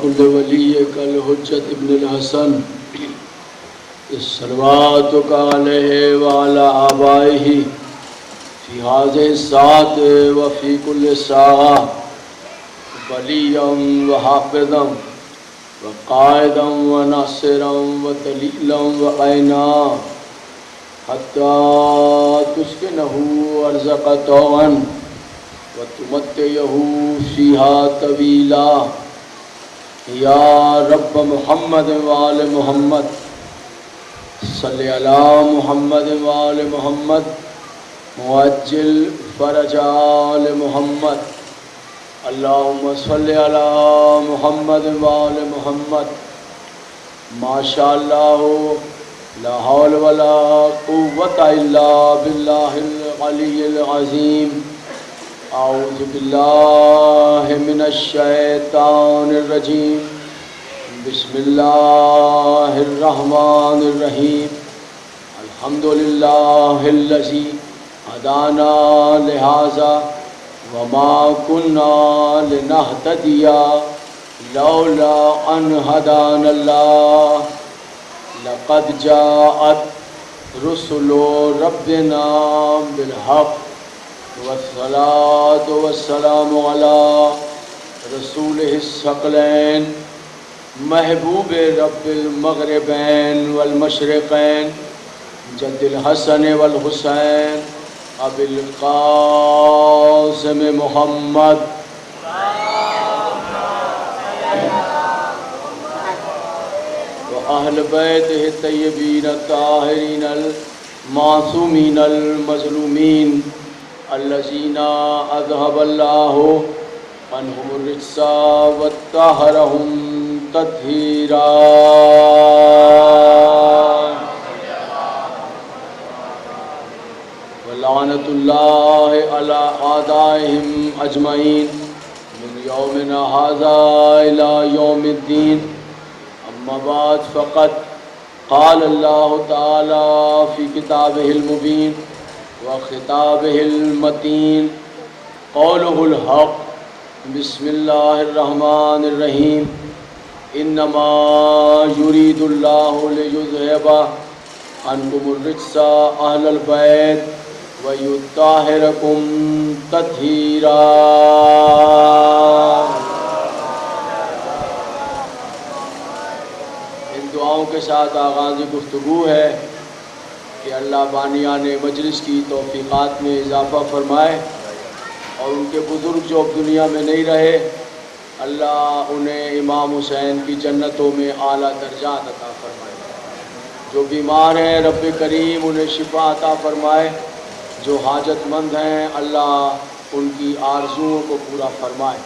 كل ولي كالحجة ابن الحسن صلواتك عليه وعلى آبائه في هذه الساعة وفي كل ساعة وليا وحافظا وقائدا وناصرا ودليلا وعينا حتى تسكنه أرزق طوعا وتمتعه فيها طويلا یا رب محمد وآل محمد صلی علی محمد وآل محمد معجل فرج آل محمد اللہم صلی علی محمد وآل محمد ما شاء اللہ لا حول ولا قوة الا باللہ العلی العظیم اعوذ باللہ من الشیطان الرجیم بسم اللہ الرحمن الرحیم الحمدللہ الذی ہدانا لہذا وما كنا لنہتدی لولا ان ہدانا اللہ لقد جاءت رسل ربنا بالحق والصلاة والسلام على رسوله الثقلين محبوب رب المغربين والمشرقين جد الحسن والحسين ابي القاسم محمد وأهل بيته الطيبين الطاهرين المعصومين المظلومين الذين أذهب الله عنهم الرجس وطهرهم تطهيرا ولعنة الله على أعدائهم أجمعين من يومنا هذا إلى يوم الدين أما بعد فقد قال الله تعالى في كتابه المبين وخطابه المتين قوله الحق بسم الله الرحمن الرحيم إنما يريد الله ليذهب عنكم الرجس أهل البيت ويطهركم تطهيرا. ان دعاؤں کے ساتھ آغاز گفتگو ہے کہ اللہ بانیان مجلس کی توفیقات میں اضافہ فرمائے اور ان کے بزرگ جو اب دنیا میں نہیں رہے اللہ انہیں امام حسین کی جنتوں میں اعلیٰ درجات عطا فرمائے. جو بیمار ہیں رب کریم انہیں شفا عطا فرمائے. جو حاجت مند ہیں اللہ ان کی آرزوؤں کو پورا فرمائے.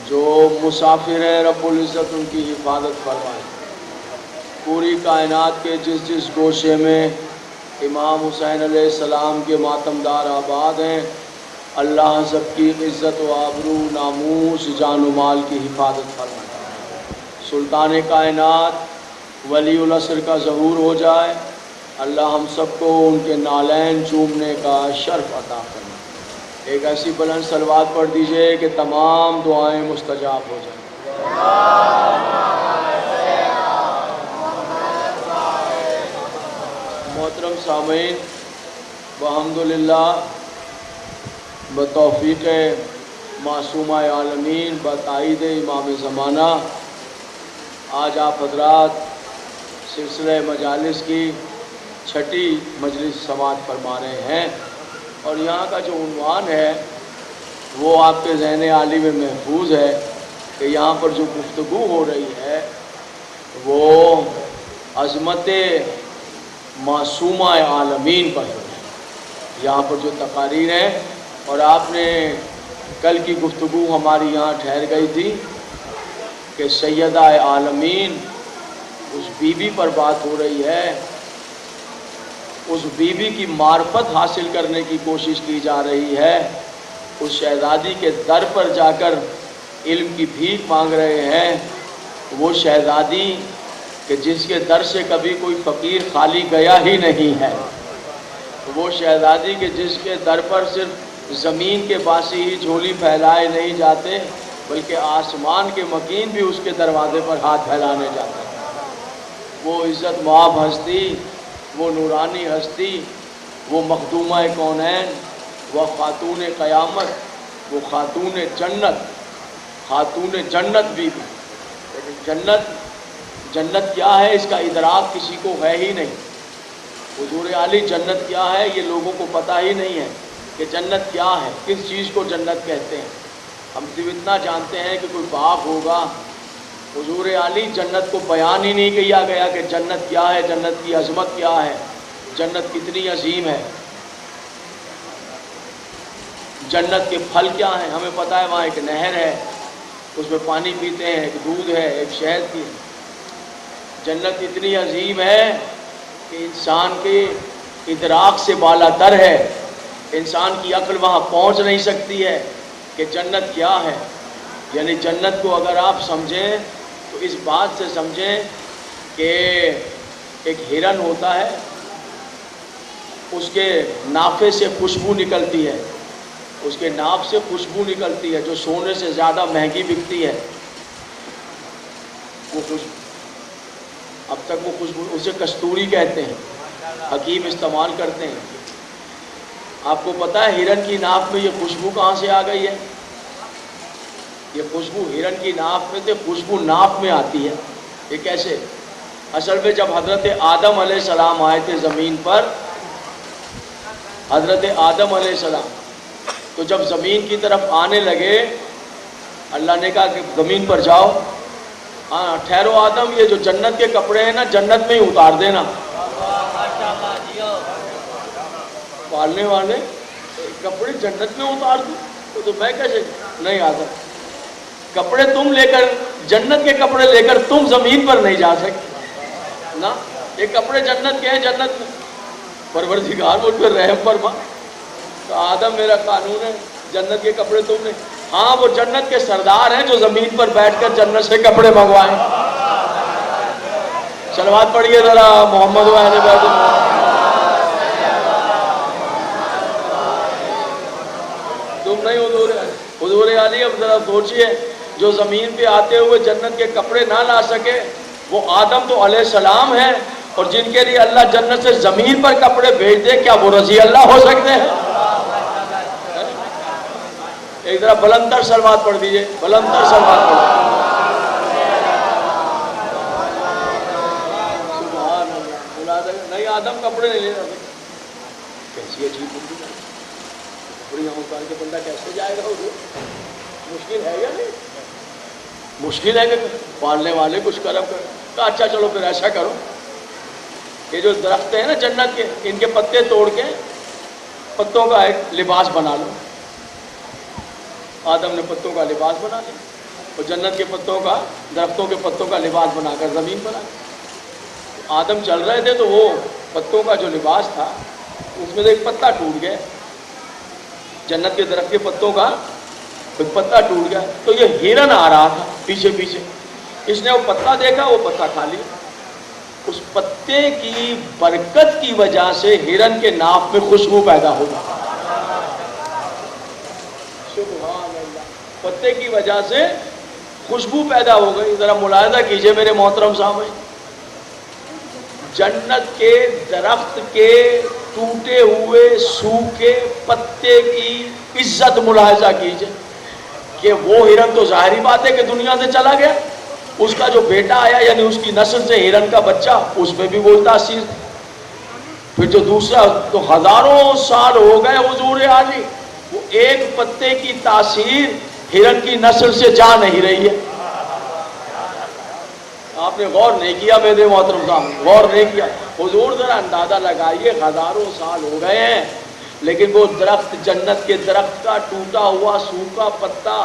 جو مسافر ہیں رب العزت ان کی حفاظت فرمائے. پوری کائنات کے جس جس گوشے میں امام حسین علیہ السلام کے ماتمدار آباد ہیں اللہ سب کی عزت و آبرو ناموس جان و مال کی حفاظت فرمائے. سلطان کائنات ولی العصر کا ظہور ہو جائے اللہ ہم سب کو ان کے نالین چومنے کا شرف عطا فرمائے. ایک ایسی بلند صلوات پڑھ دیجئے کہ تمام دعائیں مستجاب ہو جائیں. محترم سامعین، الحمدللہ بتوفیق معصومہ عالمین بتائید امام زمانہ آج آپ حضرات سلسلہ مجالس کی چھٹی مجلس سماعت فرما رہے ہیں اور یہاں کا جو عنوان ہے وہ آپ کے ذہن عالی میں محفوظ ہے کہ یہاں پر جو گفتگو ہو رہی ہے وہ عظمت معصومہ عالمین پر ہے. یہاں پر جو تقاریر ہیں اور آپ نے کل کی گفتگو ہماری یہاں ٹھہر گئی تھی کہ سیدہ عالمین اس بی بی پر بات ہو رہی ہے. اس بی بی کی معرفت حاصل کرنے کی کوشش کی جا رہی ہے. اس شہزادی کے در پر جا کر علم کی بھیک مانگ رہے ہیں. وہ شہزادی کہ جس کے در سے کبھی کوئی فقیر خالی گیا ہی نہیں ہے. وہ شہزادی کہ جس کے در پر صرف زمین کے باسی ہی جھولی پھیلائے نہیں جاتے بلکہ آسمان کے مکین بھی اس کے دروازے پر ہاتھ پھیلانے جاتے ہیں۔ وہ عزت مآب ہستی، وہ نورانی ہستی، وہ مخدومہ کونین، وہ خاتون قیامت، وہ خاتون جنت بھی لیکن جنت کیا ہے اس کا ادراک کسی کو ہے ہی نہیں۔ حضور علی جنت کیا ہے یہ لوگوں کو پتہ ہی نہیں ہے کہ جنت کیا ہے، کس چیز کو جنت کہتے ہیں۔ ہم صرف اتنا جانتے ہیں کہ کوئی باغ ہوگا۔ حضور علی جنت کو بیان ہی نہیں کیا گیا کہ جنت کیا ہے، جنت کی عظمت کیا ہے، جنت کتنی عظیم ہے، جنت کے پھل کیا ہیں۔ ہمیں پتہ ہے وہاں ایک نہر ہے، اس میں پانی پیتے ہیں، ایک دودھ ہے، ایک شہد کی۔ جنت اتنی عظیم ہے کہ انسان کے ادراک سے بالا تر ہے، انسان کی عقل وہاں پہنچ نہیں سکتی ہے کہ جنت کیا ہے۔ یعنی جنت کو اگر آپ سمجھیں تو اس بات سے سمجھیں کہ ایک ہرن ہوتا ہے، اس کے نافے سے خوشبو نکلتی ہے، اس کے ناف سے خوشبو نکلتی ہے جو سونے سے زیادہ مہنگی بکتی ہے۔ وہ خوشبو اب تک وہ خوشبو اسے کستوری کہتے ہیں، حکیم استعمال کرتے ہیں۔ آپ کو پتہ ہے ہرن کی ناف میں یہ خوشبو کہاں سے آ گئی ہے؟ یہ خوشبو ہرن کی ناف میں سے خوشبو ناف میں آتی ہے۔ یہ کیسے؟ اصل میں جب حضرت آدم علیہ السلام آئے تھے زمین پر، حضرت آدم علیہ السلام تو جب زمین کی طرف آنے لگے، اللہ نے کہا کہ زمین پر جاؤ، ہاں ٹھہرو آدم، یہ جو جنت کے کپڑے ہیں نا جنت میں ہی اتار دینا۔ پالنے والے کپڑے جنت میں اتار دوں تو میں کیسے؟ نہیں آدم، کپڑے تم لے کر، جنت کے کپڑے لے کر تم زمین پر نہیں جا سکتے نا۔ یہ کپڑے جنت کے ہیں، جنت میں پروردگار مجھ پر رحم فرما۔ تو آدم میرا قانون ہے، جنت کے کپڑے تم نے، ہاں وہ جنت کے سردار ہیں جو زمین پر بیٹھ کر جنت سے کپڑے منگوائیں۔ صلوات پڑھیے ذرا محمد و اہل بیت۔ تم نہیں حضور علی، اب ذرا سوچئے جو زمین پہ آتے ہوئے جنت کے کپڑے نہ لا سکے، وہ آدم تو علیہ السلام ہے، اور جن کے لیے اللہ جنت سے زمین پر کپڑے بھیج دے، کیا وہ رضی اللہ ہو سکتے ہیں؟ ایک ذرا بلندر صلوات پڑھ دیجئے، بلندر صلوات پڑھ دیجئے۔ سبحان اللہ۔ نہیں آدم کپڑے نہیں لے رہا، کیسی عجیب بندی ہے، کپڑے یہاں اتار کے بندہ کیسے جائے گا؟ مشکل ہے یا نہیں؟ مشکل ہے کہ پالنے والے کچھ کرم کریں۔ تو اچھا چلو پھر ایسا کرو، یہ جو درخت ہیں نا جنت کے، ان کے پتے توڑ کے پتوں کا ایک لباس بنا لو۔ آدم نے پتوں کا لباس بنا لیا، اور جنت کے پتوں کا، درختوں کے پتوں کا لباس بنا کر زمین پر آیا۔ آدم چل رہے تھے تو وہ پتوں کا جو لباس تھا اس میں سے ایک پتا ٹوٹ گیا، جنت کے درخت کے پتوں کا ایک پتا ٹوٹ گیا، تو یہ ہرن آ رہا تھا پیچھے پیچھے، اس نے وہ پتا دیکھا، وہ پتا کھا لیا۔ اس پتے کی برکت کی وجہ سے ہرن کے ناف میں خوشبو پیدا ہوگا۔ سبحان اللہ، پتے کی وجہ سے خوشبو پیدا ہو گئی۔ ذرا ملاحظہ کیجئے میرے محترم سامعین، جنت کے درخت کے ٹوٹے ہوئے سوکھے پتے کی عزت ملاحظہ کیجئے کہ وہ ہرن تو ظاہری بات ہے کہ دنیا سے چلا گیا، اس کا جو بیٹا آیا یعنی اس کی نسل سے ہرن کا بچہ، اس میں بھی وہ تاثیر، پھر جو دوسرا تو ہزاروں سال ہو گئے حضور علی، وہ ایک پتے کی تاثیر ہرن کی نسل سے جا نہیں رہی ہے۔ آپ نے غور نہیں کیا میرے محترم صاحب، غور نہیں کیا۔ حضور ذرا اندازہ لگائیے، ہزاروں سال ہو گئے ہیں لیکن وہ درخت، جنت کے درخت کا ٹوٹا ہوا سوکھا پتا،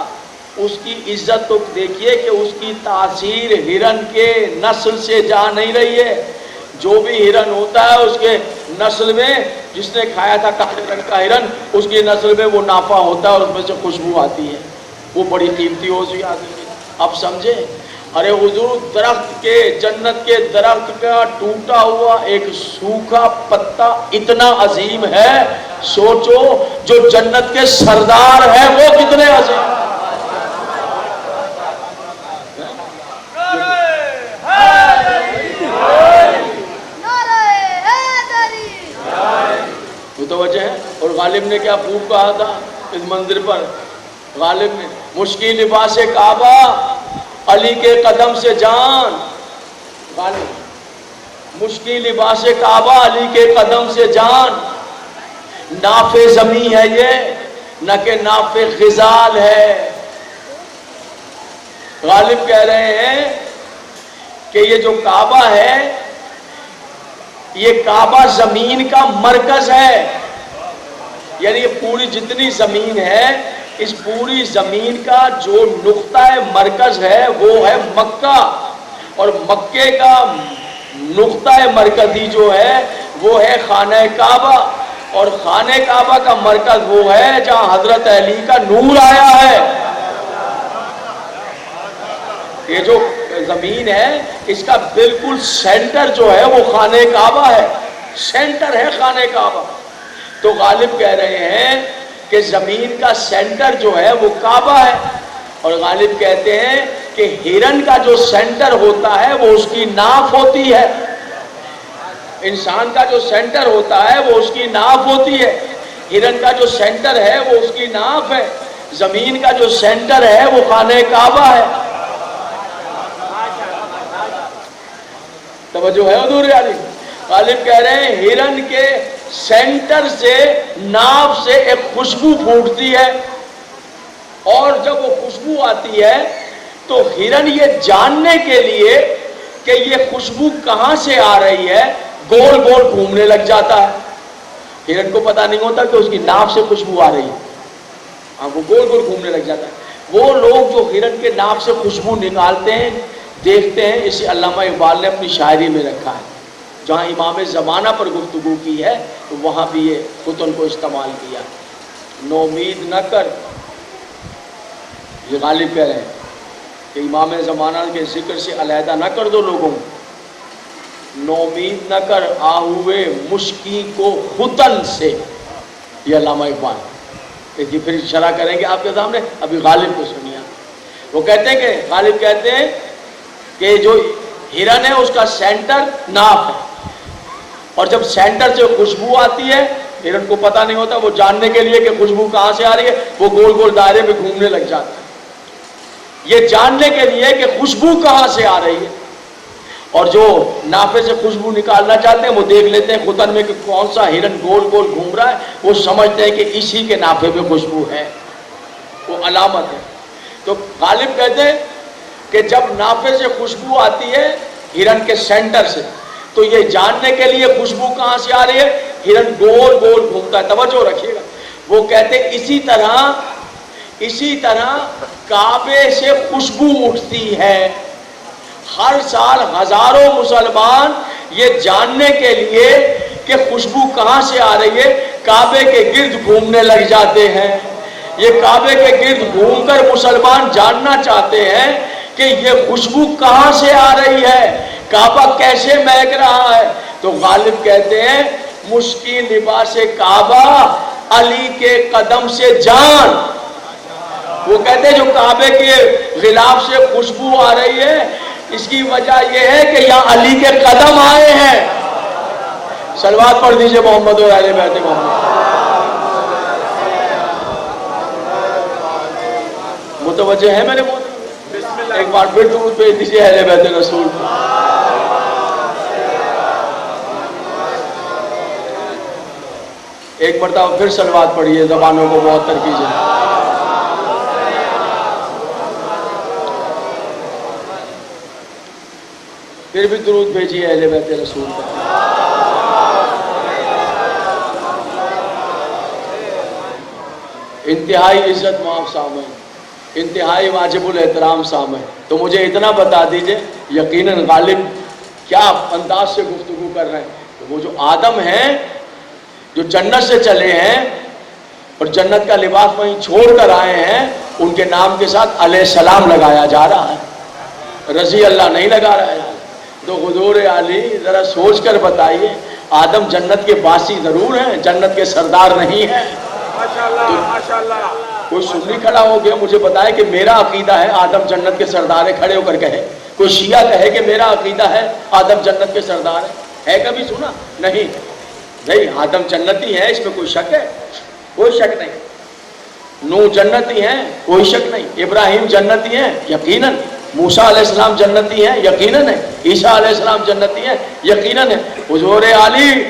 اس کی عزت تو دیکھیے کہ اس کی تاثیر ہرن کے نسل سے جا نہیں رہی ہے۔ جو بھی ہرن ہوتا ہے اس کے نسل میں، جس نے کھایا تھا کالے رنگ کا ہرن، اس کی نسل میں وہ نافع ہوتا ہے اور اس میں سے خوشبو آتی ہے، وہ بڑی قیمتی ہو سی آتی ہے۔ اب سمجھے؟ ارے حضور درخت کے، جنت کے درخت کا ٹوٹا ہوا ایک سوکھا پتا اتنا عظیم ہے، سوچو جو جنت کے سردار ہیں وہ کتنے عظیم۔ غالب نے کیا خوب کہا تھا اس منظر پر؟ غالب نے مشکل لباس کعبہ علی کے قدم سے جان، غالب مشکل لباس کعبہ علی کے قدم سے جان، ناف زمین ہے یہ نہ کہ ناف غزال ہے۔ غالب کہہ رہے ہیں کہ یہ جو کعبہ ہے یہ کعبہ زمین کا مرکز ہے، یعنی یہ پوری جتنی زمین ہے اس پوری زمین کا جو نقطہ مرکز ہے وہ ہے مکہ، اور مکے کا نقطہ مرکزی جو ہے وہ ہے خانہ کعبہ، اور خانہ کعبہ کا مرکز وہ ہے جہاں حضرت علی کا نور آیا ہے۔ یہ جو زمین ہے اس کا بالکل سینٹر جو ہے وہ خانہ کعبہ ہے، سینٹر ہے خانہ کعبہ۔ تو غالب کہہ رہے ہیں کہ زمین کا سینٹر جو ہے وہ کعبہ ہے، اور غالب کہتے ہیں کہ ہرن کا جو سینٹر ہوتا ہے وہ اس کی ناف ہوتی ہے، انسان کا جو سینٹر ہوتا ہے وہ اس کی ناف ہوتی ہے، ہرن کا جو سینٹر ہے وہ اس کی ناف ہے، زمین کا جو سینٹر ہے وہ خانہ کعبہ ہے۔ توجہ ہے حضور علی؟ غالب کہہ رہے ہیں ہرن کے سینٹر سے ناف سے ایک خوشبو پھوٹتی ہے، اور جب وہ خوشبو آتی ہے تو ہرن یہ جاننے کے لیے کہ یہ خوشبو کہاں سے آ رہی ہے گول گول گھومنے لگ جاتا ہے۔ ہرن کو پتا نہیں ہوتا کہ اس کی ناف سے خوشبو آ رہی ہے، وہ گول گول گھومنے لگ جاتا ہے۔ وہ لوگ جو ہرن کے ناف سے خوشبو نکالتے ہیں دیکھتے ہیں، اسے علامہ اقبال نے اپنی شاعری میں رکھا ہے، جہاں امام زمانہ پر گفتگو کی ہے تو وہاں بھی یہ فتن کو استعمال کیا۔ نومید نہ کر، یہ غالب کہہ رہے ہیں کہ امام زمانہ کے ذکر سے علیحدہ نہ کر دو لوگوں، نومید نہ کر آہوے مشکی کو فتن سے، یہ علامہ اقبال کہ پھر شرح کریں گے آپ کے سامنے، ابھی غالب کو سنیا۔ وہ کہتے ہیں کہ غالب کہتے ہیں کہ جو ہرن ہے اس کا سینٹر ناف ہے، اور جب سینٹر سے خوشبو آتی ہے ہرن کو پتہ نہیں ہوتا، وہ جاننے کے لیے کہ خوشبو کہاں سے آ رہی ہے وہ گول گول دائرے میں گھومنے لگ جاتا ہے، یہ جاننے کے لیے کہ خوشبو کہاں سے آ رہی ہے۔ اور جو نافے سے خوشبو نکالنا چاہتے ہیں وہ دیکھ لیتے ہیں خطن میں کہ کون سا ہرن گول گول گھوم رہا ہے، وہ سمجھتے ہیں کہ اسی کے نافے میں خوشبو ہے، وہ علامت ہے۔ تو غالب کہتے ہیں کہ جب نافے سے خوشبو آتی ہے ہرن کے سینٹر سے تو یہ جاننے کے لیے خوشبو کہاں سے آ رہی ہے، ہرن گول گول گھومتا ہے۔ توجہ رکھیے گا، وہ کہتے ہیں اسی طرح کعبے سے خوشبو اٹھتی ہے۔ ہر سال ہزاروں مسلمان یہ جاننے کے لیے کہ خوشبو کہاں سے آ رہی ہے کعبے کے گرد گھومنے لگ جاتے ہیں۔ یہ کعبے کے گرد گھوم کر مسلمان جاننا چاہتے ہیں کہ یہ خوشبو کہاں سے آ رہی ہے، کعبہ کیسے مہک رہا ہے۔ تو غالب کہتے ہیں مشکل لباس کعبہ علی کے قدم سے جان۔ وہ کہتے ہیں جو کعبے کے غلاف سے خوشبو آ رہی ہے اس کی وجہ یہ ہے کہ یہاں علی کے قدم آئے ہیں۔ صلوات پڑھ دیجئے محمد اور اہل بیت محمد۔ متوجہ ہے میرے موت؟ ایک بار پھر درود بھیج دیجئے اہل بیت رسول۔ ایک مرتبہ پھر صلوات پڑھیے، زبانوں کو بہت کیجئے۔ پھر بھی درود بھیجیے اہل بیت رسول پر۔ انتہائی عزت مآب سامعین، انتہائی واجب الاحترام سامعین، تو مجھے اتنا بتا دیجئے یقیناً غالب کیا انداز سے گفتگو کر رہے ہیں کہ وہ جو آدم ہیں جو جنت سے چلے ہیں اور جنت کا لباس وہیں چھوڑ کر آئے ہیں، ان کے نام کے ساتھ علیہ السلام لگایا جا رہا ہے، رضی اللہ نہیں لگا رہا ہے۔ تو حضور علی ذرا سوچ کر بتائیے، آدم جنت کے باسی ضرور ہیں، جنت کے سردار نہیں ہیں۔ کوئی سنی کھڑا ہو گیا مجھے بتائے کہ میرا عقیدہ ہے آدم جنت کے سردار ہے، کھڑے ہو کر کہے۔ کوئی شیعہ کہے کہ میرا عقیدہ ہے آدم جنت کے سردار ہے کبھی سنا؟ نہیں، آدم جنتی ہے، اس میں کوئی شک ہے؟ کوئی شک نہیں. نوح جنتی ہیں کوئی شک نہیں, ابراہیم جنتی ہیں یقیناً, موسیٰ علیہ السلام جنتی ہیں یقیناً ہے, عیسیٰ علیہ السلام جنتی ہیں یقیناً ہے. حضور علی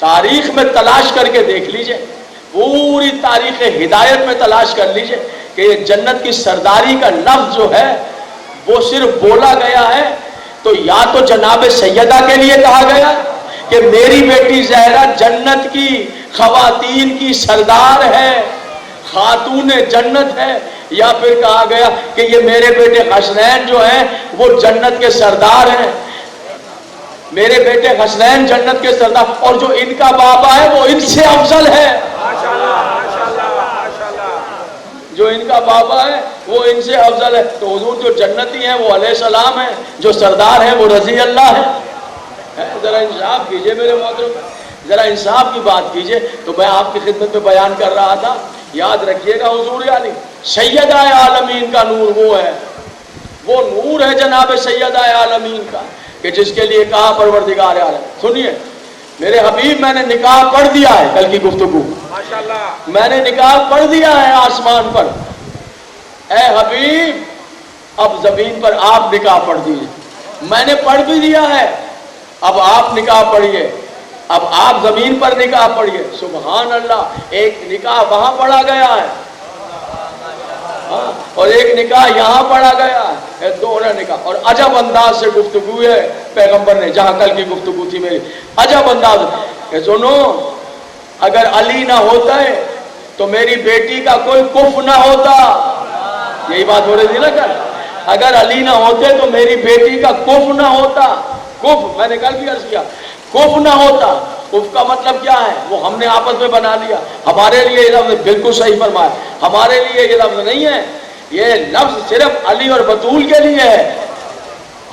تاریخ میں تلاش کر کے دیکھ لیجئے, پوری تاریخ ہدایت میں تلاش کر لیجئے کہ یہ جنت کی سرداری کا لفظ جو ہے وہ صرف بولا گیا ہے تو یا تو جناب سیدہ کے لیے کہا گیا کہ میری بیٹی زہرا جنت کی خواتین کی سردار ہے, خاتون جنت ہے, یا پھر کہا گیا کہ یہ میرے بیٹے حسنین جو ہیں وہ جنت کے سردار ہیں, میرے بیٹے حسنین جنت کے سردار, اور جو ان کا بابا ہے وہ ان سے افضل ہے, جو ان کا بابا ہے وہ ان سے افضل ہے. تو حضور جو جنتی ہیں وہ علیہ السلام ہیں, جو سردار ہیں وہ رضی اللہ ہے. ذرا انصاف کیجئے میرے محترم, ذرا انصاف کی بات کیجئے. تو میں آپ کی خدمت میں بیان کر رہا تھا, یاد رکھیے گا حضور علی سیدہ عالمین کا نور وہ ہے, وہ نور ہے جناب سیدہ عالمین کا کہ جس کے لیے کہا پروردگار عالم. سنیے میرے حبیب, میں نے نکاح پڑھ دیا ہے, کل کی گفتگو میں نے نکاح پڑھ دیا ہے آسمان پر. اے حبیب اب زمین پر آپ نکاح پڑھ دیجیے. میں نے پڑھ بھی دیا ہے, اب آپ نکاح پڑھیے, اب آپ زمین پر نکاح پڑھیے. سبحان اللہ, ایک نکاح وہاں پڑھا گیا ہے اور ایک نکاح یہاں پڑھا گیا ہے, دونوں نکاح. اور عجب انداز سے گفتگو ہے پیغمبر نے, جہاں کل کی گفتگو تھی میری, عجب انداز کہ سنو اگر علی نہ ہوتا ہے تو میری بیٹی کا کوئی کف نہ ہوتا. یہی بات ہو رہی تھی نا کل, اگر علی نہ ہوتے تو میری بیٹی کا کف نہ ہوتا. کف میں نے کل بھی عرض کیا, کف نہ ہوتا. کف کا مطلب کیا ہے وہ ہم نے آپس میں بنا لیا. ہمارے لیے یہ لفظ بالکل صحیح فرمایا, ہمارے لیے یہ لفظ نہیں ہے, یہ لفظ صرف علی اور بطول کے لیے ہے,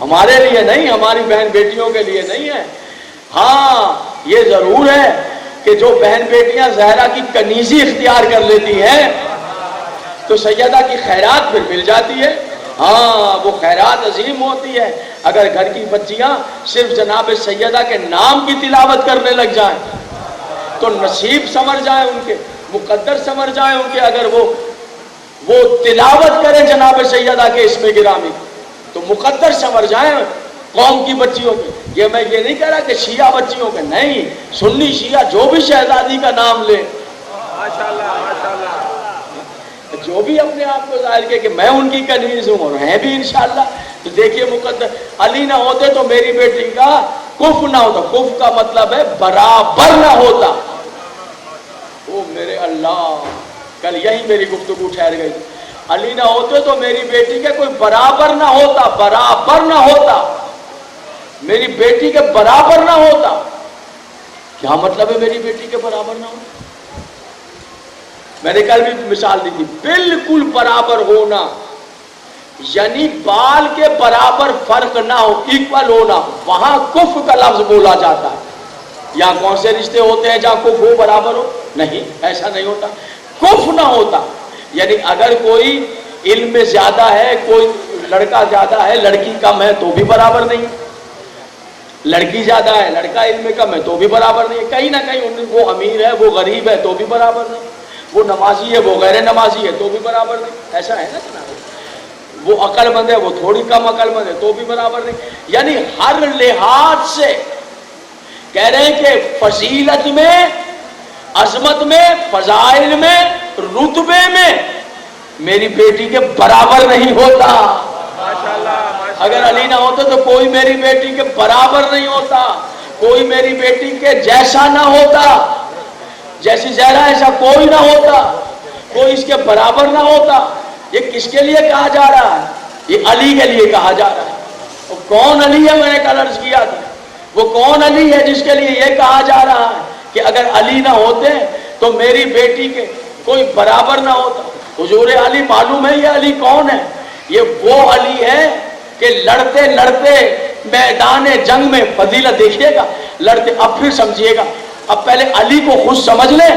ہمارے لیے نہیں, ہماری بہن بیٹیوں کے لیے نہیں ہے. ہاں یہ ضرور ہے کہ جو بہن بیٹیاں زہرا کی کنیزی اختیار کر لیتی ہیں تو سیدہ کی خیرات پھر مل جاتی ہے. ہاں وہ خیرات عظیم ہوتی ہے. اگر گھر کی بچیاں صرف جناب سیدہ کے نام کی تلاوت کرنے لگ جائیں تو نصیب سمر جائے ان کے, مقدر سمر جائے ان کے. اگر وہ تلاوت کریں جناب سیدہ کے اسم گرامی تو مقدر سمر جائیں قوم کی بچیوں کے. یہ میں یہ نہیں کہہ رہا کہ شیعہ بچیوں کے, نہیں, سنی شیعہ جو بھی شہزادی کا نام لے, جو بھی اپنے آپ کو ظاہر کیا کہ میں ان کی کنیز ہوں, اور ہیں بھی انشاءاللہ. تو دیکھیے مقدر, علی نہ ہوتے تو میری بیٹی کا کف نہ ہوتا. کف کا مطلب ہے برابر نہ ہوتا. او میرے اللہ, کل یہی میری گفتگو ٹھہر گئی. علی نہ ہوتے تو میری بیٹی کے کوئی برابر نہ ہوتا, برابر نہ ہوتا, میری بیٹی کے برابر نہ ہوتا. کیا مطلب ہے میری بیٹی کے برابر نہ ہوتا؟ میں نے کل بھی مثال دی تھی, بالکل برابر ہونا یعنی بال کے برابر فرق نہ ہو, ایکول ہونا. وہاں کف کا لفظ بولا جاتا ہے. یہاں کون سے رشتے ہوتے ہیں جہاں کف ہو برابر ہو؟ نہیں, ایسا نہیں ہوتا. کف نہ ہوتا یعنی اگر کوئی علم میں زیادہ ہے, کوئی لڑکا زیادہ ہے, لڑکی کم ہے تو بھی برابر نہیں. لڑکی زیادہ ہے, لڑکا علم میں کم ہے تو بھی برابر نہیں. کہیں نہ کہیں وہ امیر ہے, وہ غریب ہے تو بھی برابر نہیں. وہ نمازی ہے, وہ غیر نمازی ہے تو بھی برابر نہیں. ایسا ہے نا جناب, وہ عقل مند ہے, وہ تھوڑی کم عقل مند ہے تو بھی برابر نہیں. یعنی ہر لحاظ سے کہہ رہے ہیں کہ فضیلت میں, عظمت میں, فضائل میں, رتبے میں میری بیٹی کے برابر نہیں ہوتا. اگر علی نہ ہوتا تو کوئی میری بیٹی کے برابر نہیں ہوتا, کوئی میری بیٹی کے جیسا نہ ہوتا. جیسی زہرا ایسا کوئی نہ ہوتا, کوئی اس کے برابر نہ ہوتا. یہ کس کے لیے کہا جا رہا ہے؟ یہ علی کے لیے کہا جا رہا ہے. وہ کون علی ہے؟ میں نے کل عرض کیا تھا, وہ کون علی ہے جس کے لیے یہ کہا جا رہا ہے کہ اگر علی نہ ہوتے تو میری بیٹی کے کوئی برابر نہ ہوتا. حضور علی معلوم ہے یہ علی کون ہے؟ یہ وہ علی ہے کہ لڑتے لڑتے میدان جنگ میں, فضیلت دیکھیے گا, لڑتے. اب پھر سمجھیے گا, اب پہلے علی کو خود سمجھ لیں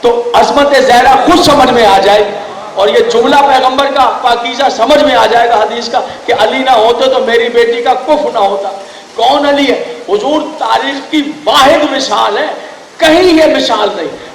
تو عظمت زہرا خود سمجھ میں آ جائے گی, اور یہ جملہ پیغمبر کا پاکیزہ سمجھ میں آ جائے گا حدیث کا کہ علی نہ ہوتے تو میری بیٹی کا کف نہ ہوتا. کون علی ہے؟ حضور تاریخ کی واحد مثال ہے, کہیں یہ مثال نہیں.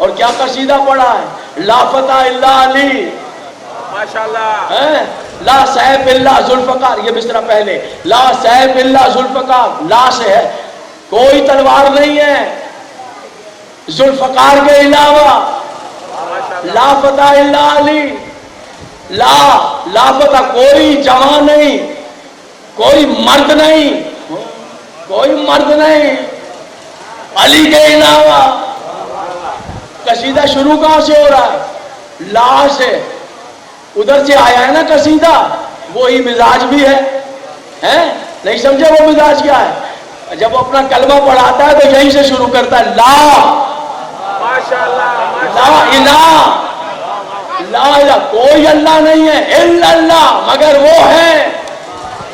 اور کیا قصیدہ پڑھا ہے؟ لا فتح الا علی، ماشاءاللہ، لا سیف الا ذوالفقار، یہ بسرا پہلے، لا سیف الا ذوالفقار، لا سے ہے کوئی تلوار نہیں ہے ذوالفقار کے علاوہ، لا فتح الا علی، لا فتح کوئی جوان نہیں، کوئی مرد نہیں، کوئی مرد نہیں علی کے علاوہ۔ قصیدہ شروع کہاں سے ہو رہا ہے؟ لا سے، ادھر سے آیا ہے نا قصیدہ، وہی مزاج بھی ہے، نہیں سمجھے وہ مزاج کیا ہے؟ جب وہ اپنا کلمہ پڑھاتا ہے تو یہیں سے شروع کرتا ہے، لا لا الہ، لا الہ، کوئی اللہ نہیں ہے الا اللہ، مگر وہ ہے،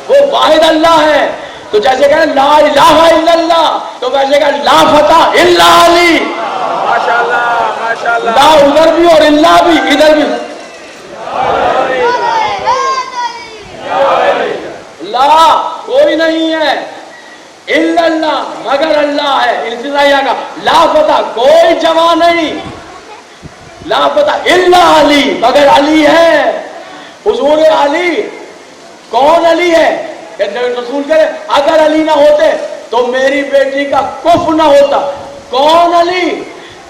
وہ واحد اللہ ہے۔ تو جیسے کہیں لا الہ الا اللہ، تو ویسے کہیں لا فتح الا علی، لا ادھر بھی اور اللہ بھی ادھر بھی، لا کوئی نہیں ہے الا اللہ، مگر اللہ ہے، التجائیہ کا لا فتح کوئی جمع نہیں، لا فتح الا علی، مگر علی ہے، حضور علی۔ کون علی ہے؟ رسول کرے اگر علی نہ ہوتے تو میری بیٹی کا کفر نہ ہوتا۔ کون علی؟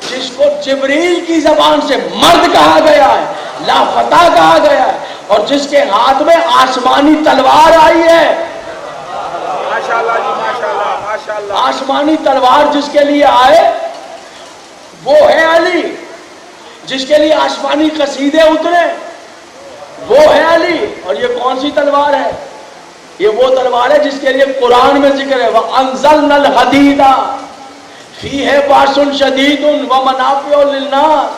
جس کو جبریل کی زبان سے مرد کہا گیا ہے، لا فتح کہا گیا ہے، اور جس کے ہاتھ میں آسمانی تلوار آئی ہے، آسمانی تلوار جس کے لیے آئے وہ ہے علی، جس کے لیے آسمانی قصیدے اترے وہ ہے علی۔ اور یہ کون سی تلوار ہے؟ یہ وہ تلوار ہے جس کے لیے قرآن میں ذکر ہے، وَأَنزَلْنَا الْحَدِيدَ فِيهِ بَأْسٌ شَدِيدٌ وَمَنَافِعُ لِلنَّاسِ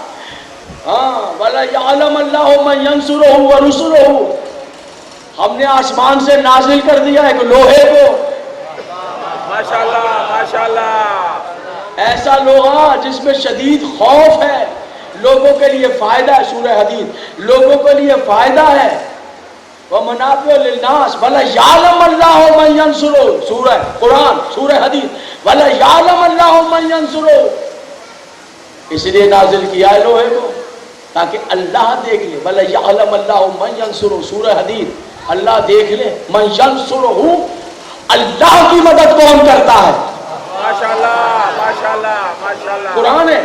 وَلَيَعْلَمَ اللَّهُ مَن يَنصُرُهُ وَرُسُلُهُ۔ ہم نے آسمان سے نازل کر دیا ایک لوہے کو، ماشاءاللہ ماشاءاللہ، ایسا لوہا جس میں شدید خوف ہے، لوگوں کے لیے فائدہ ہے، سورہ حدید لوگوں کے لیے فائدہ ہے، وَمَنَافِعُ لِلنَّاسِ وَلَيَعْلَمَ اللَّهُ مَن يَنصُرُهُ، سورہ قرآن سورہ حدید وَلَيَعْلَمَ اللَّهُ مَن يَنصُرُهُ، اس لیے نازل کیا ہے لوہے کو تاکہ اللہ دیکھ لے، وَلَيَعْلَمَ اللَّهُ مَن يَنصُرُهُ، سورہ حدید اللہ دیکھ لے، مَن يَنصُرُهُ، اللہ کی مدد کون کرتا ہے؟ ماشاءاللہ ماشاءاللہ ماشاءاللہ، قرآن ہے،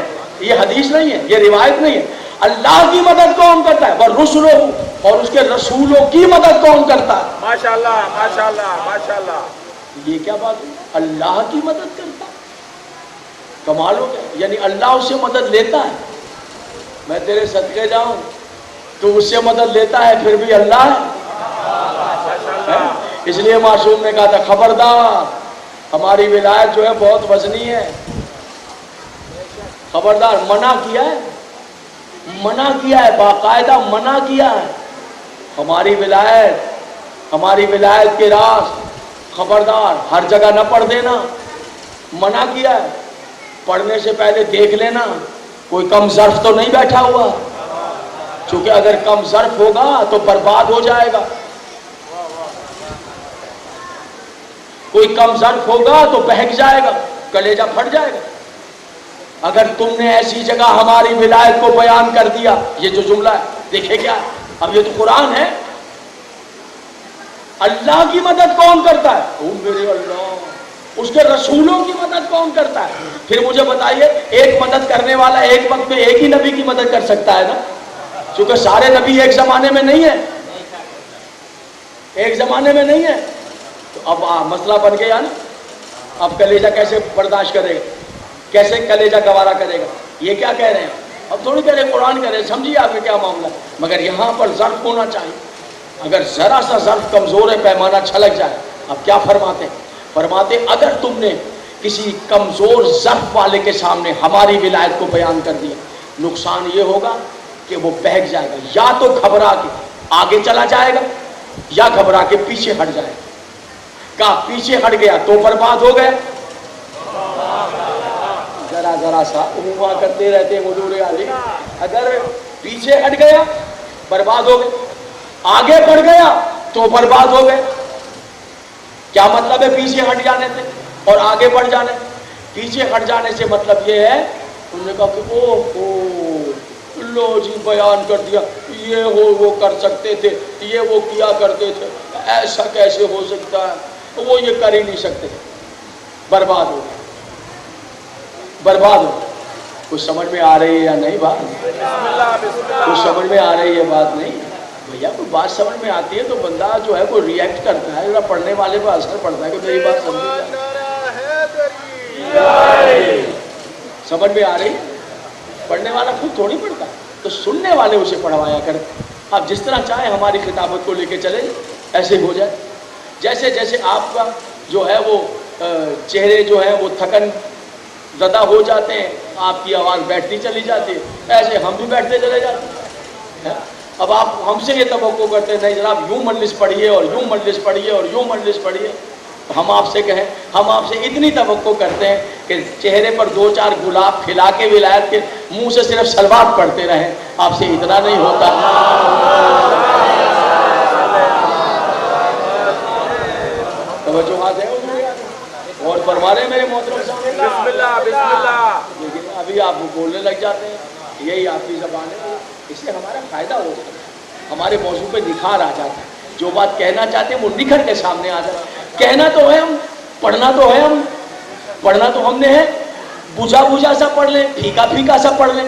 یہ حدیث نہیں ہے، یہ روایت نہیں ہے۔ اللہ کی مدد کون کرتا ہے؟ وَرُسُلُهُ، اور اس کے رسولوں کی مدد کون کرتا ہے؟ ماشاءاللہ ماشاءاللہ ماشاءاللہ، یہ کیا بات ہے؟ اللہ کی مدد کرتا ہے، کمال ہو گیا، یعنی اللہ اس سے مدد لیتا ہے۔ میں تیرے صدقے جاؤں تو اس سے مدد لیتا ہے، پھر بھی اللہ ہے۔ اس لیے معصوم نے کہا تھا خبردار، ہماری ولایت جو ہے بہت وزنی ہے، خبردار، منع کیا ہے، منع کیا ہے، باقاعدہ منع کیا ہے، ہماری ولایت کے راز خبردار، ہر جگہ نہ پڑھ دینا، منع کیا ہے، پڑھنے سے پہلے دیکھ لینا کوئی کم ظرف تو نہیں بیٹھا ہوا، چونکہ اگر کم ظرف ہوگا تو برباد ہو جائے گا، کوئی کم ظرف ہوگا تو بہک جائے گا، کلیجہ پھٹ جائے گا۔ اگر تم نے ایسی جگہ ہماری ولایت کو بیان کر دیا، یہ جو جملہ ہے دیکھے کیا ہے، اب یہ تو قرآن ہے، اللہ کی مدد کون کرتا ہے؟ او میرے اللہ، اس کے رسولوں کی مدد کون کرتا ہے؟ پھر مجھے بتائیے، ایک مدد کرنے والا ایک وقت میں ایک ہی نبی کی مدد کر سکتا ہے نا، چونکہ سارے نبی ایک زمانے میں نہیں ہیں، ایک زمانے میں نہیں ہے، تو اب مسئلہ بن گیا نا، اب کلیجہ کیسے برداشت کرے گا، کیسے کلیجہ گوارا کرے گا؟ یہ کیا کہہ رہے ہیں؟ اب تھوڑی کہہ رہے قرآن کہہ رہے، سمجھیے آپ نے کیا معاملہ، مگر یہاں پر ظرف ہونا چاہیے، اگر ذرا سا ظرف کمزور ہے، پیمانہ چھلک جائے، اب کیا فرماتے ہیں؟ فرماتے اگر تم نے کسی کمزور ظرف والے کے سامنے ہماری ولایت کو بیان کر دیا، نقصان یہ ہوگا کہ وہ بہک جائے گا، یا تو گھبرا کے آگے چلا جائے گا یا گھبرا کے پیچھے ہٹ جائے گا۔ کہا پیچھے ہٹ گیا تو برباد ہو گیا، ذرا سا ہوا کرتے رہتے حضور علی، اگر پیچھے ہٹ گیا برباد ہو گئے، آگے بڑھ گیا تو برباد ہو گئے۔ کیا مطلب ہے پیچھے ہٹ جانے سے اور آگے بڑھ جانے؟ پیچھے ہٹ جانے سے مطلب یہ ہے انہوں نے کہا کہ اوہ لو جی بیان کر دیا، یہ وہ کر سکتے تھے، یہ وہ کیا کرتے تھے، ایسا کیسے ہو سکتا ہے، وہ یہ کر ہی نہیں سکتے، برباد ہو گئے، برباد ہو گئے۔ کچھ سمجھ میں آ رہی ہے یا نہیں بات؟ کچھ سمجھ میں آ رہی ہے بات؟ نہیں بھیا، کوئی بات سمجھ میں آتی ہے تو بندہ جو ہے کوئی ریئیکٹ کرتا ہے، پڑھنے والے پر اثر پڑتا ہے کہ میری بات سمجھ میں آ رہی ہے۔ پڑھنے والا خود تھوڑی پڑھتا، تو سننے والے اسے پڑھوایا کرتے۔ آپ جس طرح چاہیں ہماری خطابت کو لے کے چلے ایسے ہو جائے، جیسے جیسے آپ کا جو ہے وہ چہرے جو ہے وہ تھکن زدہ ہو جاتے ہیں، آپ کی آواز بیٹھتی چلی جاتی ہے، ایسے ہم بھی بیٹھتے چلے جاتے ہیں۔ اب آپ ہم سے یہ توقع کرتے ہیں نہیں جناب یوں مجلس پڑھیے اور یوں مجلس پڑھیے اور یوں مجلس پڑھیے، ہم آپ سے کہیں، ہم آپ سے اتنی توقع کرتے ہیں کہ چہرے پر دو چار گلاب کھلا کے ولایت کے، منہ سے صرف صلوات پڑھتے رہیں، آپ سے اتنا نہیں ہوتا۔ توجہ ہے اور فرما رہے میرے محترم صاحب، بسم اللہ بسم اللہ، لیکن ابھی آپ بولنے لگ جاتے ہیں، یہی آپ کی زبان ہے، اس سے ہمارا فائدہ ہو جاتا ہے، ہمارے موضوع پہ نکھار آ جاتا ہے، جو بات کہنا چاہتے ہیں وہ نکھر کے سامنے آ جاتا ہے۔ کہنا تو ہے ہم، پڑھنا تو ہے ہم، پڑھنا تو ہم نے ہے، بجھا بجھا سا پڑھ لیں، پھیکا پھیکا سا پڑھ لیں،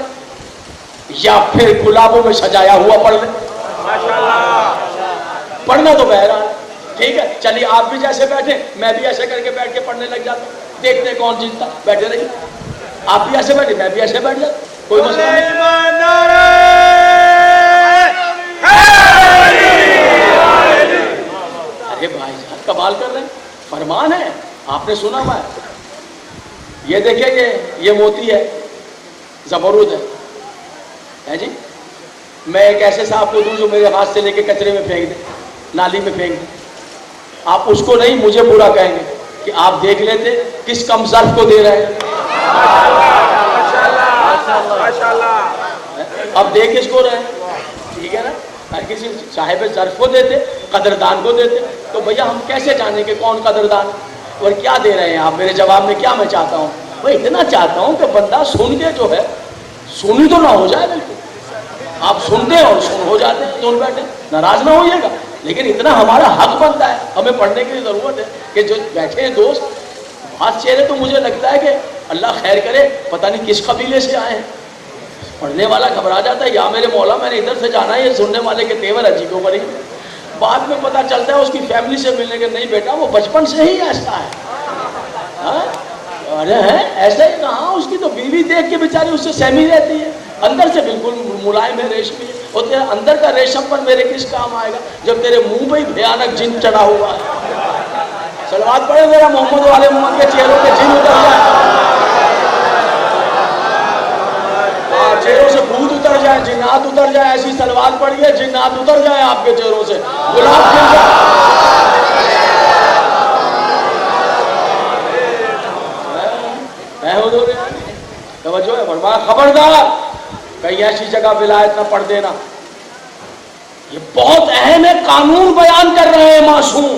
یا پھر گلابوں میں سجایا ہوا پڑھ لیں، پڑھنا تو بہرحال ٹھیک ہے۔ چلیے آپ بھی جیسے بیٹھے، میں بھی ایسے کر کے بیٹھ کے پڑھنے لگ جاتا ہوں، دیکھتے ہیں کون جیتتا، بیٹھے رہیے، آپ بھی ایسے بیٹھے میں بھی ایسے بیٹھ جاتا، کوئی مسئلہ نہیں۔ ارے بھائی جان کمال کر رہے ہیں، فرمان ہے، آپ نے سنا ہوا ہے۔ یہ دیکھیں یہ موتی ہے، زبرود ہے جی، میں ایک ایسے صاحب کو دوں جو میرے ہاتھ سے لے کے کچرے میں پھینک دے، نالی میں پھینک دے، آپ اس کو نہیں مجھے برا کہیں گے کہ آپ دیکھ لیتے کس کم ظرف کو دے رہے ہیں۔ اب دے کس کو رہے ہیں؟ ٹھیک ہے نا، ہر کسی صاحب ظرف کو دیتے، قدردان کو دیتے، تو بھیا ہم کیسے جانیں کہ کون قدردان اور کیا دے رہے ہیں آپ؟ میرے جواب میں کیا میں چاہتا ہوں، وہ اتنا چاہتا ہوں کہ بندہ سن کے جو ہے سنی تو نہ ہو جائے، بالکل آپ سنتے اور سن ہو جاتے ہیں، سن بیٹھے، ناراض نہ ہوئیے گا، لیکن اتنا ہمارا حق بنتا ہے، ہمیں پڑھنے کی ضرورت ہے کہ جو بیٹھے ہیں دوست، بات چہرے تو مجھے لگتا ہے کہ اللہ خیر کرے، پتہ نہیں کس قبیلے سے آئے ہیں، پڑھنے والا گھبرا جاتا ہے، یا میرے مولا میں نے ادھر سے جانا ہے، یہ سننے والے کے تیور عجیب و غریب، بعد میں پتہ چلتا ہے اس کی فیملی سے ملنے کے، نہیں بیٹا وہ بچپن سے ہی ایسا ہے۔ ارے ہے ایسا ہی کہاں، اس کی تو بیوی دیکھ کے بیچاری اس سے سہمی رہتی ہے، اندر سے بالکل ملائم ہے، ریشمی ہے، اور تیرے اندر کا ریشم پر میرے کس کام آئے گا جب تیرے منہ پہ ہی بھیانک جن چڑھا ہوا ہے۔ صلوات پڑھے ذرا محمد والے محمد کے چہروں کے جن اتر جائے، چہروں سے بھوت اتر جائے، جنات اتر جائے، ایسی صلوات پڑھیے جنات اتر جائے آپ کے چہروں سے، گلاب کھل جائے۔ توجہ ہے، فرمایا خبردار کہیں ایسی جگہ ولایت نہ پڑھ دینا، یہ بہت اہم ہے، قانون بیان کر رہے ہیں معصوم۔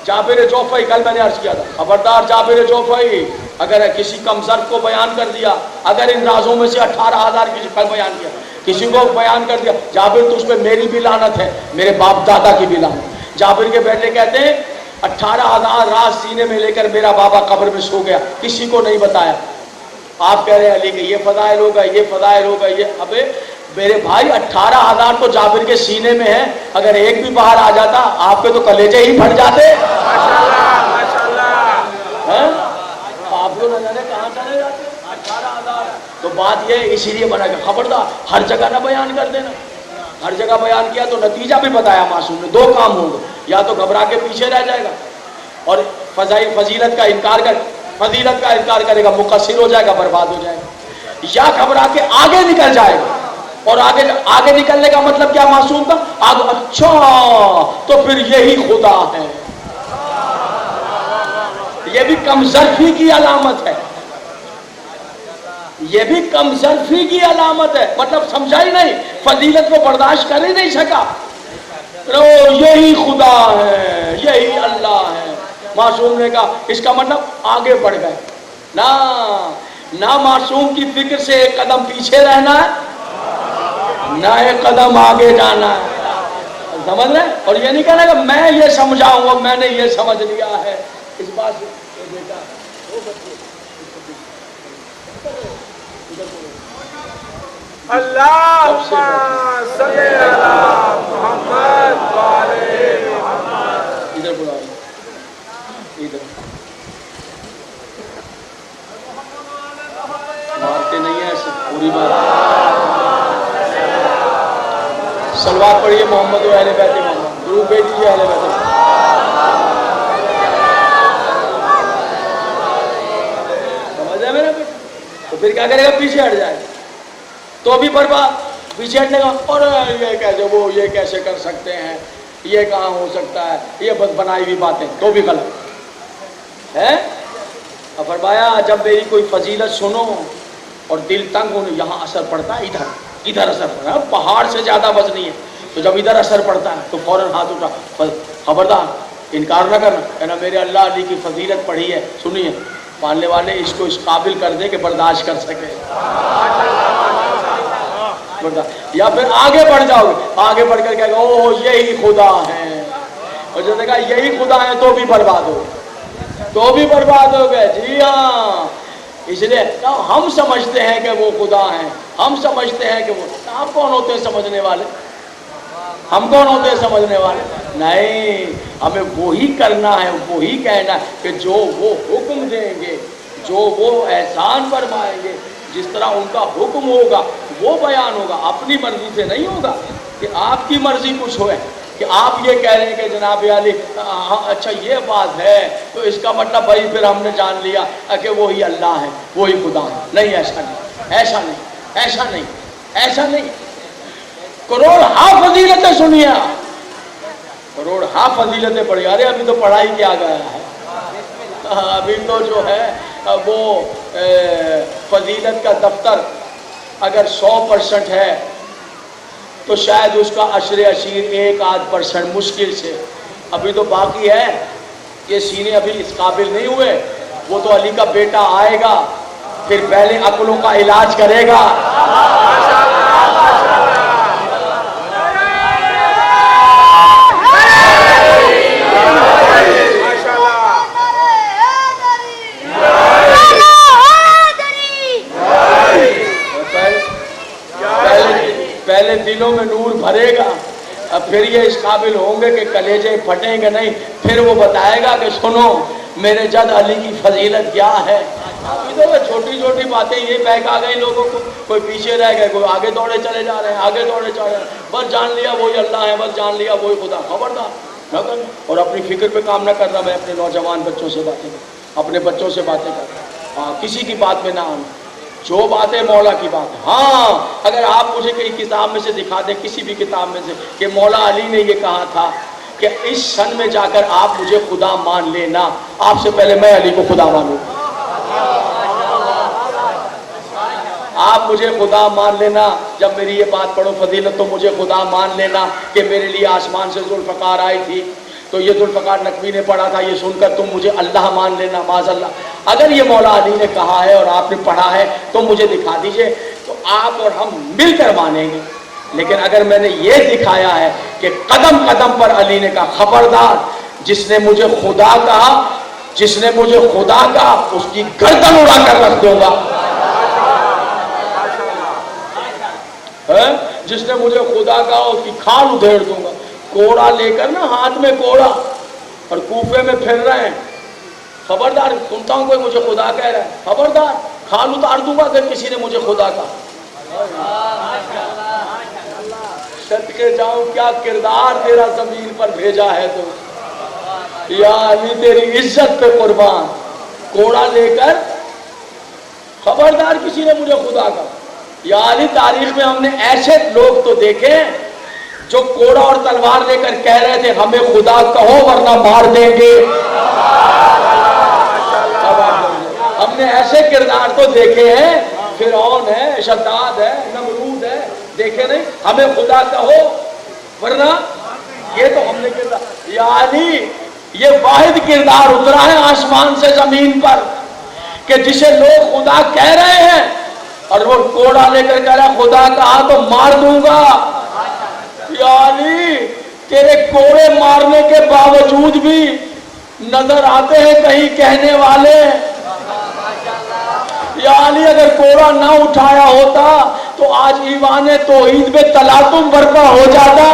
جابر جوفی، کل میں نے عرض کیا تھا، خبردار جابر جوفی، اگر کسی کم ظرف کو بیان کر دیا، اگر ان رازوں میں سے 18,000 کسی پر بیان کیا، کسی کو بیان کر دیا، جابر تو اس پہ میری بھی لعنت ہے، میرے باپ دادا کی بھی لعنت۔ جابر کے بیٹے کہتے ہیں 18,000 راز سینے میں لے کر میرا بابا قبر میں سو گیا، کسی کو نہیں بتایا۔ آپ کہہ رہے ہیں علی کہ یہ فضائل ہوگا، یہ فضائل ہوگا، یہ ابے میرے بھائی 18,000 تو جابر کے سینے میں ہے، اگر ایک بھی باہر آ جاتا آپ کے تو کلیجے ہی پھٹ جاتے۔ آپ کو نہ جانے کہاں چلے جاتے 18,000۔ تو بات یہ اسی لیے بنا کہ خبردار ہر جگہ نہ بیان کر دینا، ہر جگہ بیان کیا تو نتیجہ بھی بتایا معصوم نے، دو کام ہوں گے، یا تو گھبرا کے پیچھے رہ جائے گا اور فضیلت کا انکار کرے گا، مقصر ہو جائے گا، برباد ہو جائے گا، یا گھبرا کے آگے نکل جائے گا، اور آگے نکلنے کا مطلب کیا معصوم کا؟ آگے اچھا تو پھر یہی خدا ہے، یہ بھی کم ظرفی کی علامت ہے، یہ بھی کم ظرفی کی علامت ہے، مطلب سمجھا ہی نہیں، فضیلت کو برداشت کر ہی نہیں سکا، یہی خدا ہے، یہی اللہ ہے۔ معصوم نے کہا اس کا مطلب آگے بڑھ گئے، نا نہ معصوم کی فکر سے ایک قدم پیچھے رہنا ہے نہ ایک قدم آگے جانا ہے. سمجھ رہے؟ اور یہ نہیں کہنا کہ میں یہ سمجھاؤں گا میں نے یہ سمجھ لیا ہے. اس بات سے اللہم صلی علی محمد وعلی محمد. ادھر بلاؤ ادھر مارتے نہیں ہیں ایسے پوری بات. صلوات پڑھیے محمد و اہل بیت محمد. درود بھیج دیجیے اہل بیت محمد. سمجھ ہے میرا بیٹا؟ تو پھر کیا کرے گا؟ پیچھے ہٹ جائے تو بھی برباد. پیچھے ہٹنے کا اور یہ کیسے وہ یہ کیسے کر سکتے ہیں یہ کہاں ہو سکتا ہے یہ بس بنائی ہوئی باتیں تو بھی غلط ہے. اب فرمایا جب میری کوئی فضیلت سنو اور دل تنگ ہونے یہاں اثر پڑتا ہے ادھر اثر پڑتا ہے. پہاڑ سے زیادہ وزنی ہے تو جب ادھر اثر پڑتا ہے تو فوراً ہاتھ اٹھا. خبردار انکار نہ کرنا کہنا میرے اللہ علی کی فضیلت پڑھی ہے سنیے ماننے والے اس کو اس قابل کر دے کہ برداشت کر سکے. یا پھر آگے بڑھ جاؤ گے آگے بڑھ کر کہے گا او یہی خدا ہے اور جو نے کہا یہی خدا ہے تو بھی برباد ہو گئے. جی ہاں اس لیے ہم سمجھتے ہیں کہ وہ خدا ہیں ہم سمجھتے ہیں کہ وہ آپ کون ہوتے ہیں سمجھنے والے ہم کون ہوتے ہیں سمجھنے والے نہیں. ہمیں وہی کرنا ہے وہی کہنا ہے کہ جو وہ حکم دیں گے جو وہ احسان فرمائیں گے جس طرح ان کا حکم ہوگا وہ بیان ہوگا. اپنی مرضی سے نہیں ہوگا کہ آپ کی مرضی کچھ ہوئے کہ آپ یہ کہہ رہے ہیں کہ جناب علی اچھا یہ بات ہے تو اس کا مطلب بھائی پھر ہم نے جان لیا کہ وہی اللہ ہے وہی خدا ہے. نہیں ایسا نہیں. کروڑ فضیلتیں سنیے کروڑ فضیلتیں پڑھی. ارے ابھی تو پڑھائی کیا گیا ہے ابھی تو جو ہے وہ فضیلت کا دفتر اگر 100% ہے تو شاید اس کا عشر 1-8% مشکل سے ابھی تو باقی ہے. یہ سینے ابھی اس قابل نہیں ہوئے. وہ تو علی کا بیٹا آئے گا پھر پہلے عقلوں کا علاج کرے گا. پہلے دلوں میں نور بھرے گا اب پھر یہ اس قابل ہوں گے کہ کلیجے پھٹیں گے نہیں. پھر وہ بتائے گا کہ سنو میرے جد علی کی فضیلت کیا ہے. ابھی تو چھوٹی چھوٹی باتیں یہ بہک آ گئی لوگوں کو. کوئی پیچھے رہ گئے کوئی آگے دوڑے چلے جا رہے ہیں آگے دوڑے چلے جا رہے ہیں. بس جان لیا وہی اللہ ہے بس جان لیا وہی خدا. خبردار نہ کرنا اور اپنی فکر پہ کام نہ کرنا. میں اپنے نوجوان بچوں سے باتیں کرتا اپنے بچوں سے باتیں کرتا ہاں کسی کی بات میں نہ آنا. جو بات ہے مولا کی بات ہے. ہاں اگر آپ مجھے کئی کتاب میں سے دکھا دیں کسی بھی کتاب میں سے کہ مولا علی نے یہ کہا تھا کہ اس سن میں جا کر آپ مجھے خدا مان لینا آپ سے پہلے میں علی کو خدا مانوں. آپ مجھے خدا مان لینا جب میری یہ بات پڑھو فضیلت تو مجھے خدا مان لینا کہ میرے لیے آسمان سے ذوالفقار آئی تھی تو یہ ذوالفقار نقوی نے پڑھا تھا. یہ سن کر تم مجھے اللہ مان لینا معاذ اللہ. اگر یہ مولا علی نے کہا ہے اور آپ نے پڑھا ہے تو مجھے دکھا دیجئے تو آپ اور ہم مل کر مانیں گے. لیکن اگر میں نے یہ دکھایا ہے کہ قدم قدم پر علی نے کہا خبردار جس نے مجھے خدا کہا اس کی گردن اڑا کر رکھ دوں گا. جس نے مجھے خدا کہا اس کی کھال ادھیڑ دوں گا. کوڑا لے کر نا ہاتھ میں کوڑا اور کوفے میں پھر رہے ہیں. خبردار سنتا ہوں کوئی مجھے خدا کہہ رہا ہے خبردار کھال اتار دوں گا اگر کسی نے مجھے خدا کہا. صدقے جاؤں کیا کردار تیرا زمین پر بھیجا ہے تو یا علی تیری عزت پہ قربان. کوڑا لے کر خبردار کسی نے مجھے خدا کہا. یا علی تاریخ میں ہم نے ایسے لوگ تو دیکھے جو کوڑا اور تلوار لے کر کہہ رہے تھے ہمیں خدا کہو ورنہ مار دیں گے. ہم نے ایسے کردار تو دیکھے ہیں فرعون ہے شداد ہے نمرود ہے دیکھے نہیں ہمیں خدا کہو ورنہ یہ تو ہم نے کردار. یا علی یہ واحد کردار اترا ہے آسمان سے زمین پر کہ جسے لوگ خدا کہہ رہے ہیں اور وہ کوڑا لے کر کہہ رہا خدا کہا تو مار دوں گا. یا علی تیرے کوڑے مارنے کے باوجود بھی نظر آتے ہیں کہیں کہنے والے. یا علی اگر کوڑا نہ اٹھایا ہوتا تو آج ایوان توحید میں تلاطم برپا ہو جاتا.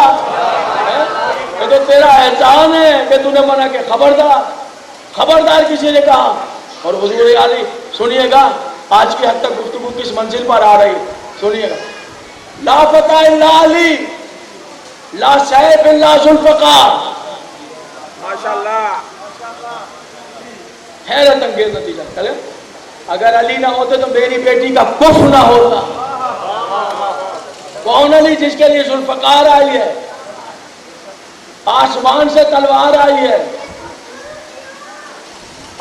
یہ تو تیرا احسان ہے کہ تو نے منع کہ خبردار کسی نے کہا. اور حضور علی سنیے گا آج کی حد تک گفتگو کس منزل پر آ رہی سنیے گا. لا فتح الا علی لا سیف الا ذوالفقار. ماشاءاللہ حیرت انگیز نتیجہ. چلے اگر علی نہ ہوتے تو میری بیٹی کا کفر نہ ہوتا. کون علی جس کے لیے ذوالفقار آئی ہے, آسمان سے تلوار آئی ہے,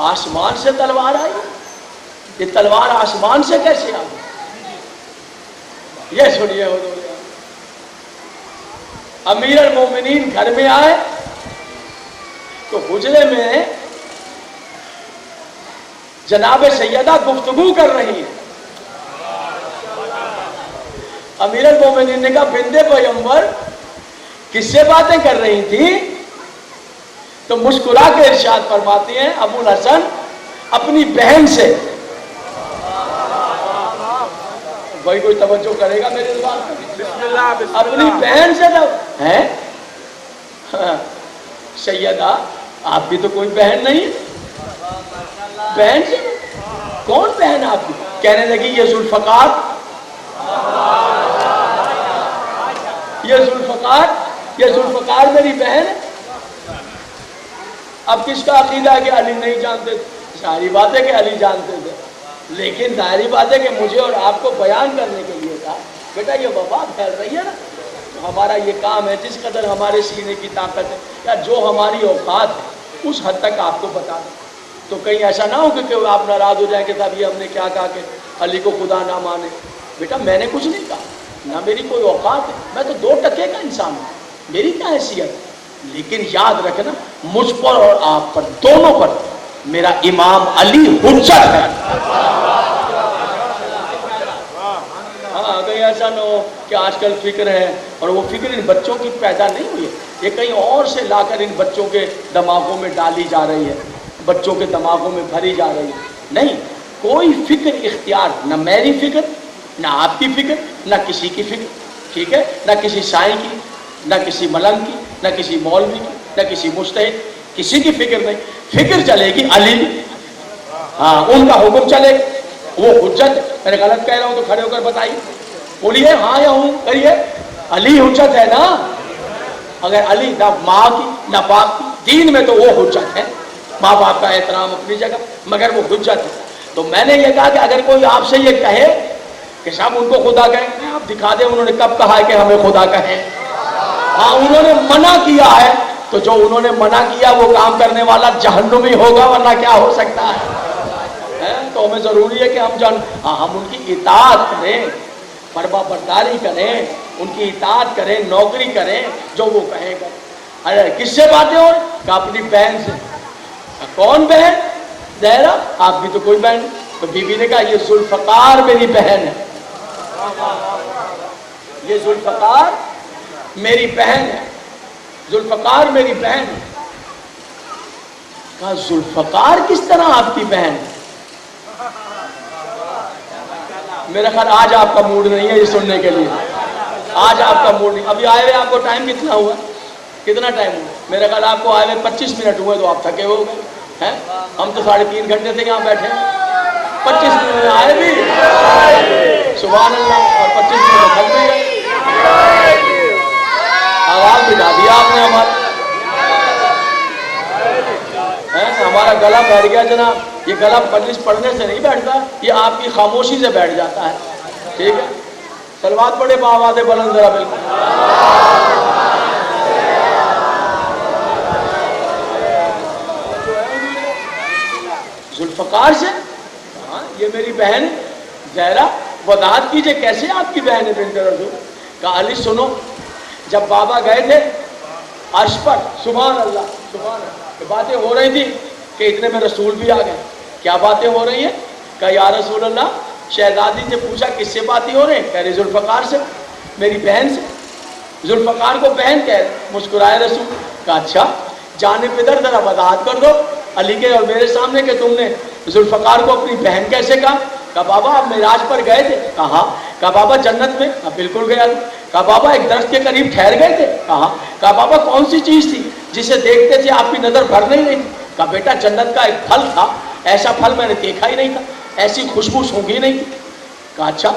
آسمان سے تلوار آئی. یہ تلوار آسمان سے کیسے آئی؟ یہ سنیے حضور امیر المومنین گھر میں آئے تو حجرے میں جناب سیدہ گفتگو کر رہی ہے. امیر المومنین نے کہا بنت پیغمبر کس سے باتیں کر رہی تھی؟ تو مسکرا کے ارشاد فرماتی ہیں ابو الحسن اپنی بہن سے. بھائی کوئی توجہ کرے گا میرے بات؟ بسم اللہ اپنی بہن سے ہے. سیدہ آپ کی تو کوئی بہن نہیں. بہن سے کون بہن آپ کی؟ کہنے لگی یہ ذوالفقار, یہ ذوالفقار میری بہن ہے. اب کس کا عقیدہ ہے کہ علی نہیں جانتے تھے؟ ساری بات ہے کہ علی جانتے تھے, لیکن ظاہری بات ہے کہ مجھے اور آپ کو بیان کرنے کے لیے تھا بیٹا یہ وبا پھیل رہی ہے نا, ہمارا یہ کام ہے جس قدر ہمارے سینے کی طاقت ہے یا جو ہماری اوقات ہے اس حد تک آپ کو بتا دیں. تو کہیں ایسا نہ ہو کہ آپ ناراض ہو جائیں کہ صاحب یہ ہم نے کیا کہا کہ علی کو خدا نہ مانے. بیٹا میں نے کچھ نہیں کہا, نہ میری کوئی اوقات ہے, میں تو 2 ٹکے کا انسان ہوں, میری کیا حیثیت ہے. لیکن یاد رکھنا مجھ پر اور آپ پر دونوں پر میرا امام علی حجت ہے. ہاں کہیں ایسا نہ ہو کہ آج کل فکر ہے اور وہ فکر ان بچوں کی پیدا نہیں ہوئی ہے, یہ کہیں اور سے لا کر ان بچوں کے دماغوں میں ڈالی جا رہی ہے, بچوں کے دماغوں میں بھری جا رہی ہے. نہیں, کوئی فکر اختیار, نہ میری فکر نہ آپ کی فکر نہ کسی کی فکر, ٹھیک ہے, نہ کسی سائیں کی نہ کسی ملنگ کی نہ کسی مولوی کی نہ کسی مجتہد, کسی کی فکر نہیں. فکر چلے گی علی, ہاں ان کا حکم چلے گا, وہ حجت. میں نے غلط کہہ رہا ہوں تو کھڑے ہو کر بتائیے, بولیے ہاں یا ہوں کریے. علی حجت ہے نا, اگر علی نہ ماں کی نہ باپ کی, دین میں تو وہ حجت ہے, ماں باپ کا احترام اپنی جگہ, مگر وہ حجت ہے. تو میں نے یہ کہا کہ اگر کوئی آپ سے یہ کہے کہ صاحب ان کو خدا کہیں, آپ دکھا دیں انہوں نے کب کہا ہے کہ ہمیں خدا کہیں. ہاں انہوں نے منع کیا ہے تو جو انہوں نے منع کیا وہ کام کرنے والا جہنمی ہوگا, ورنہ کیا ہو سکتا ہے. تو ہمیں ضروری ہے کہ ہم ان کی اطاعت کریں, فرما برداری کریں, ان کی اطاعت کریں, نوکری کریں, جو وہ کہیں گا. ارے کس سے باتیں ہو؟ کہ اپنی بہن سے. کون بہن؟ زہرا. آپ بھی تو کوئی بہن. تو بی بی نے کہا یہ ذوالفقار میری بہن ہے, یہ ذوالفقار میری بہن ہے, ذوالفقار میری بہن ہے. کہا ذوالفقار کس طرح آپ کی بہن ہے؟ میرا خیال آج آپ کا موڈ نہیں ہے یہ سننے کے لیے, آج آپ کا موڈ نہیں. ابھی آئے ہوئے آپ کو ٹائم کتنا ہوا, کتنا ٹائم ہوا؟ میرا خیال آپ کو آئے ہوئے 25 منٹ ہوئے تو آپ تھکے ہو گئے ہیں. ہم تو 3.5 گھنٹے سے یہاں بیٹھے, 25 منٹ میں آئے بھی, سبحان اللہ, اور 25 منٹ میں تھک بھی گئے. آواز بٹھا دیا آپ نے ہمارا, ہمارا گلا بیٹھ گیا جناب. یہ گلا مجلس پڑھنے سے نہیں بیٹھتا, یہ آپ کی خاموشی سے بیٹھ جاتا ہے. ٹھیک ہے, صلوات پڑھے بآواز بلند ذرا. بالکل ذوالفقار سے, ہاں یہ میری بہن زہرا. وضاحت کیجئے کیسے آپ کی بہن ہے بنت رسول؟ کہا علی سنو, جب بابا گئے تھے عرش پر, سبحان اللہ سبحان اللہ, باتیں ہو رہی تھی کہ اتنے میں رسول بھی آ گئے. کیا باتیں ہو رہی ہیں کہا یا رسول اللہ, شہزادی سے پوچھا کس سے باتیں ہو رہے ہیں؟ کہہ رہے ذوالفقار سے, میری بہن سے. ذوالفقار کو بہن کہہ, مسکرائے رسول. کہا اچھا, جانب ادھر ذرا وضاحت کر دو علی کے اور میرے سامنے کہ تم نے ذوالفقار کو اپنی بہن کیسے کہا؟ کہا بابا آپ معراج پر گئے تھے. کہا. کہا بابا جنت میں؟ کہا بالکل گیا تھا. کہا بابا ایک درخت کے قریب ٹھہر گئے تھے. کہا. کہا بابا کون سی چیز تھی جسے دیکھتے تھے آپ کی نظر بھر نہیں رہی تھی؟ کہا بیٹا جنت کا ایک پھل تھا, ایسا پھل میں نے دیکھا ہی نہیں تھا, ایسی خوشبو سونگھی نہیں تھی. کہا اچھا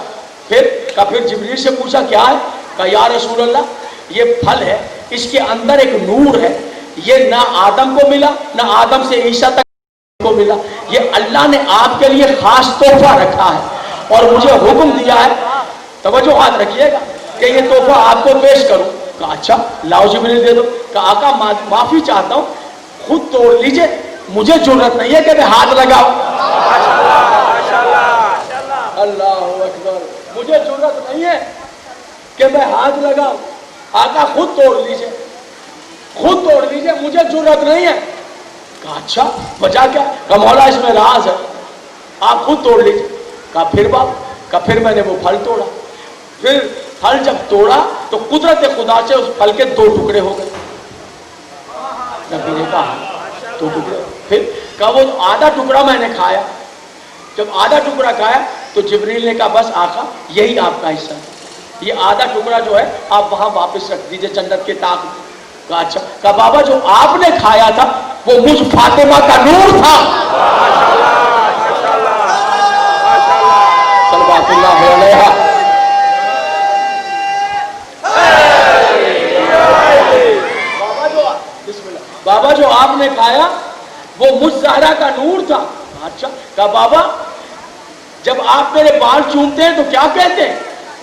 پھر؟ کہا پھر جبریل سے پوچھا کیا ہے؟ کہا یا رسول اللہ یہ پھل ہے, اس کے اندر ایک نور ہے, یہ نہ آدم کو ملا نہ آدم سے عیسیٰ تک کو ملا, یہ اللہ نے آپ کے لیے خاص تحفہ رکھا ہے اور مجھے حکم دیا ہے, توجہ ہاتھ رکھیے گا, کہ یہ تحفہ آپ کو پیش کروں. کہا اچھا لاؤ جبریل دے دو. کہا آقا معافی چاہتا ہوں, خود توڑ لیجئے, مجھے ضرورت نہیں ہے کہ میں ہاتھ لگاؤں. اللہ اکبر, مجھے ضرورت نہیں ہے کہ میں ہاتھ لگاؤں, آقا خود توڑ لیجئے, خود توڑ لیجئے, مجھے ضرورت نہیں ہے. کہا اچھا وجہ کیا؟ کہا مولا اس میں راز ہے, آپ خود توڑ لیجئے. کہا پھر باپ؟ کہا پھر میں نے وہ پھل توڑا, پھر پھل جب توڑا تو قدرت خدا سے اس پھل کے 2 ٹکڑے ہو گئے. نبی نے کہا 2 ٹکڑے. پھر کہا وہ آدھا ٹکڑا میں نے کھایا. جب آدھا ٹکڑا کھایا تو جبریل نے کہا بس آقا یہی آپ کا حصہ ہے, یہ آدھا ٹکڑا جو ہے آپ وہاں واپس رکھ دیجئے جنت کے طاق میں. کہا اچھا. کہا بابا جو آپ نے کھایا تھا وہ مجھ فاطمہ کا نور تھا. صلوات اللہ علیہ. بابا جو آپ نے کھایا وہ مجھ زہرا کا نور تھا. اچھا. کہا بابا جب آپ میرے بال چومتے ہیں تو کیا کہتے ہیں؟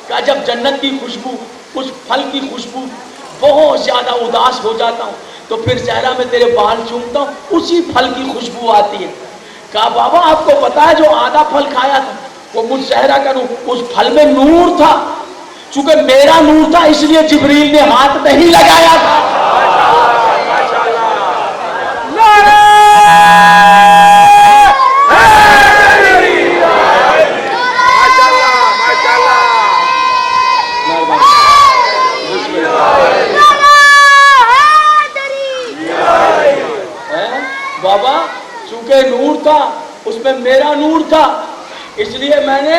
کہا جب جنت کی خوشبو, اس پھل کی خوشبو, بہت زیادہ اداس ہو جاتا ہوں تو پھر زہرا میں تیرے بال چومتا ہوں, اسی پھل کی خوشبو آتی ہے. کہا بابا آپ کو پتا ہے جو آدھا پھل کھایا تھا وہ مجھ زہرا کا نور, اس پھل میں نور تھا, چونکہ میرا نور تھا اس لیے جبریل نے ہاتھ نہیں لگایا تھا. بابا چونکہ نور تھا اس میں میرا نور تھا اس لیے میں نے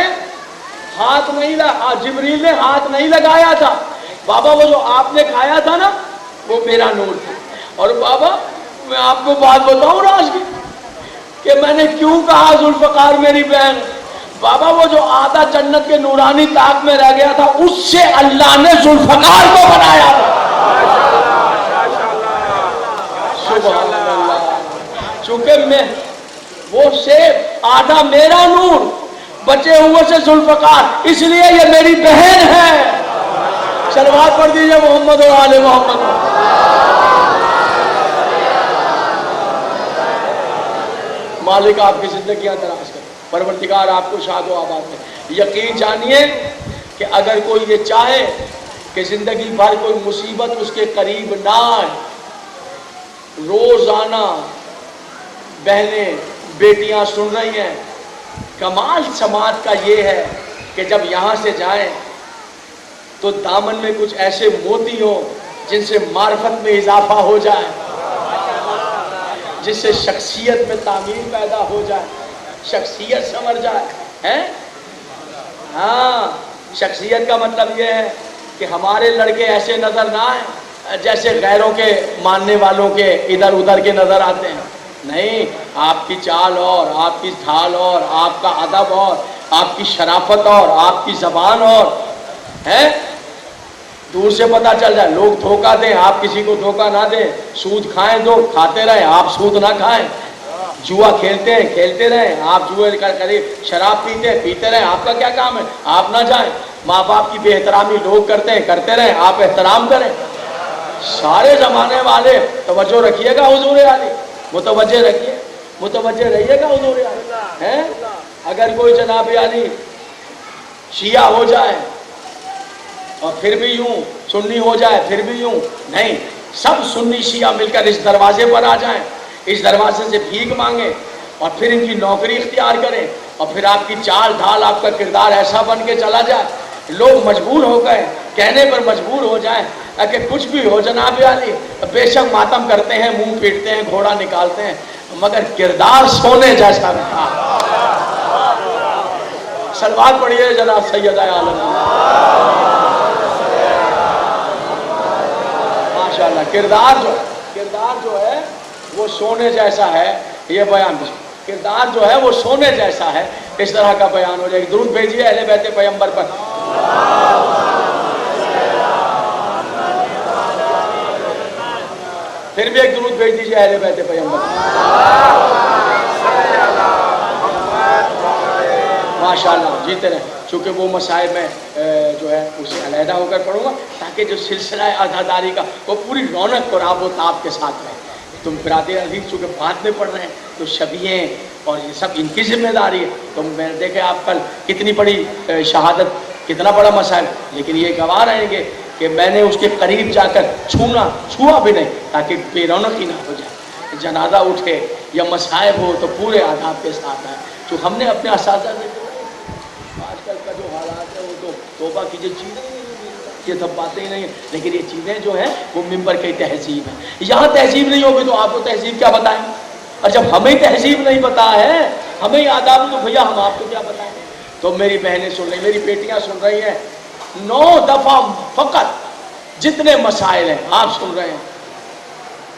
ہاتھ نہیں لگا, جبریل نے ہاتھ نہیں لگایا تھا. بابا وہ جو آپ نے کھایا تھا نا وہ میرا نور تھا. اور بابا میں آپ کو بات بتاؤں راز کی کہ میں نے کیوں کہا ذوالفقار میری بہن. بابا وہ جو آدھا جنت کے نورانی طاق میں رہ گیا تھا اس سے اللہ نے ذوالفقار کو بنایا تھا. سبحان اللہ. چونکہ میں وہ سیب آدھا میرا نور, بچے ہوئے سے ذوالفقار, اس لیے یہ میری بہن ہے. صلوات پڑھ دیجئے محمد و آل محمد. مالک آپ کی زندگیاں دراز کرے, پروردگار آپ کو شاد و آباد کرے. یقین جانیے کہ اگر کوئی یہ چاہے کہ زندگی بھر کوئی مصیبت اس کے قریب نہ آئے, روزانہ بہنیں بیٹیاں سن رہی ہیں, کمال سماعت کا یہ ہے کہ جب یہاں سے جائیں تو دامن میں کچھ ایسے موتی ہوں جن سے معرفت میں اضافہ ہو جائے, جس سے شخصیت میں تعمیر پیدا ہو جائے, شخصیت سمجھ جائے ہیں. ہاں شخصیت کا مطلب یہ ہے کہ ہمارے لڑکے ایسے نظر نہ آئیں جیسے غیروں کے ماننے والوں کے ادھر ادھر کے نظر آتے ہیں. نہیں, آپ کی چال اور, آپ کی ڈھال اور, آپ کا ادب اور, آپ کی شرافت اور, آپ کی زبان اور ہے. دور سے پتہ چل جائے. لوگ دھوکہ دیں, آپ کسی کو دھوکہ نہ دیں. سود کھائیں تو کھاتے رہیں, آپ سود نہ کھائیں. جوا کھیلتے ہیں کھیلتے رہیں, آپ جوئے کا قریب. شراب پیتے ہیں پیتے رہیں, آپ کا کیا کام ہے, آپ نہ جائیں. ماں باپ کی بے احترامی لوگ کرتے ہیں کرتے رہیں, آپ احترام کریں. سارے زمانے والے توجہ رکھیے گا حضور علی, متوجہ رکھیے, متوجہ رہیے گا حضور علی ہیں. اگر کوئی جناب علی شیعہ ہو جائے اور پھر بھی یوں, سنی ہو جائے پھر بھی یوں, نہیں, سب سنی شیعہ مل کر اس دروازے پر آ جائیں, اس دروازے سے بھیک مانگیں اور پھر ان کی نوکری اختیار کریں اور پھر آپ کی چال ڈھال آپ کا کردار ایسا بن کے چلا جائے لوگ مجبور ہو گئے کہنے پر مجبور ہو جائیں کہ کچھ بھی ہو جناب عالی بے شک ماتم کرتے ہیں منہ پیٹتے ہیں گھوڑا نکالتے ہیں مگر کردار سونے جیسا رہا. سلوات پڑھیے جناب سیدہ عالم ماشاءاللہ. کردار جو ہے وہ سونے جیسا ہے. یہ بیان کردار جو ہے وہ سونے جیسا ہے. اس طرح کا بیان ہو جائے. درود بھیجیے اہل بیت پیغمبر پر. پھر بھی ایک درود بھیج دیجیے اہل بیت پیغمبر. ماشاءاللہ جیتے رہیں. چونکہ وہ مسائل میں جو ہے اسے علیحدہ ہو کر پڑھوں گا تاکہ جو سلسلہ عزاداری کا وہ پوری رونق اور آب و تاب کے ساتھ رہے. تم برادر عزیز چونکہ بعد میں پڑھ رہے ہیں تو شبیہیں اور یہ سب ان کی ذمہ داری ہے. تو میں نے دیکھے آپ کل کتنی بڑی شہادت کتنا بڑا مسائل لیکن یہ گواہ رہیں گے کہ میں نے اس کے قریب جا کر چھوا بھی نہیں تاکہ بے رونقی نہ ہو جائے. جنازہ اٹھے یا مصائب ہو تو پورے آداب کے ساتھ آئے. جو ہم نے اپنے اساتذہ سے آج کل کا جو حالات ہے وہ تو توبہ کیجیے چیزیں یہ سب باتیں ہی نہیں ہیں لیکن یہ چیزیں جو ہیں وہ ممبر کی تہذیب ہے. یہاں تہذیب نہیں ہوگی تو آپ کو تہذیب کیا بتائیں. اور جب ہمیں تہذیب نہیں پتا ہے ہمیں آداب تو بھیا ہم آپ کو کیا بتائیں. تو میری بہنیں سن رہی میری بیٹیاں سن رہی ہیں 9 دفعہ فقط جتنے مسائل ہیں آپ سن رہے ہیں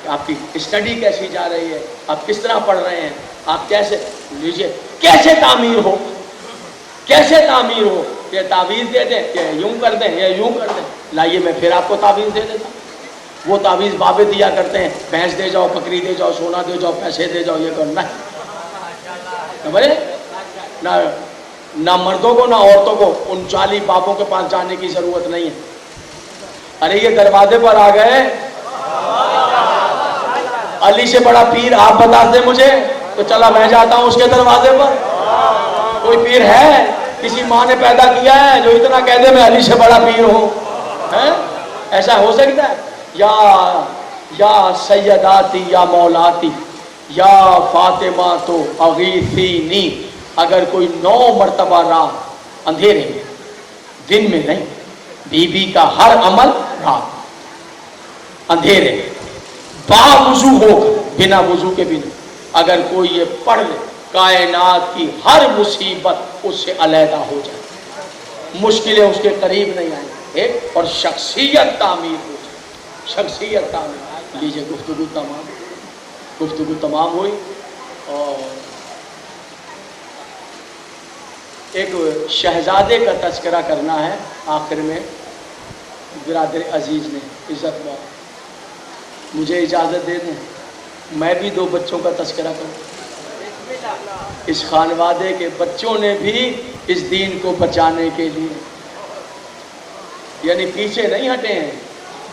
کہ آپ کی اسٹڈی کیسی جا رہی ہے آپ کس طرح پڑھ رہے ہیں آپ کیسے لیجیے کیسے تعمیر ہو یہ تعویذ دے دیں کہ یوں کر دیں یا یوں کر دیں. لائیے میں پھر آپ کو تعویذ دے دیتا. وہ تعویذ بابے دیا کرتے ہیں بھینس دے جاؤ بکری دے جاؤ سونا دے جاؤ پیسے دے جاؤ یہ کرنا ہے نہ مردوں کو نہ عورتوں کو ان 40 بابوں کے پاس جانے کی ضرورت نہیں ہے. ارے یہ دروازے پر آ گئے علی سے بڑا پیر آپ بتا دیں مجھے تو چلا میں جاتا ہوں اس کے دروازے پر. کوئی پیر ہے کسی ماں نے پیدا کیا ہے جو اتنا کہہ دے میں علی سے بڑا پیر ہوں. ایسا ہو سکتا ہے؟ یا سیداتی یا مولاتی یا فاطمہ تو اغیثینی. اگر کوئی 9 مرتبہ رات اندھیرے میں دن میں نہیں بی بی کا ہر عمل رات اندھیرے با وضو ہو بنا وضو کے بھی نہیں اگر کوئی یہ پڑھ لے کائنات کی ہر مصیبت اس سے علیحدہ ہو جائے. مشکلیں اس کے قریب نہیں آئیں اور شخصیت تعمیر ہو جائے. شخصیت تعمیر. لیجیے گفتگو تمام ہوئی اور ایک شہزادے کا تذکرہ کرنا ہے آخر میں. برادر عزیز نے عزت بات مجھے اجازت دے دیں میں بھی 2 بچوں کا تذکرہ کروں. اس خانوادے کے بچوں نے بھی اس دین کو بچانے کے لیے یعنی پیچھے نہیں ہٹے ہیں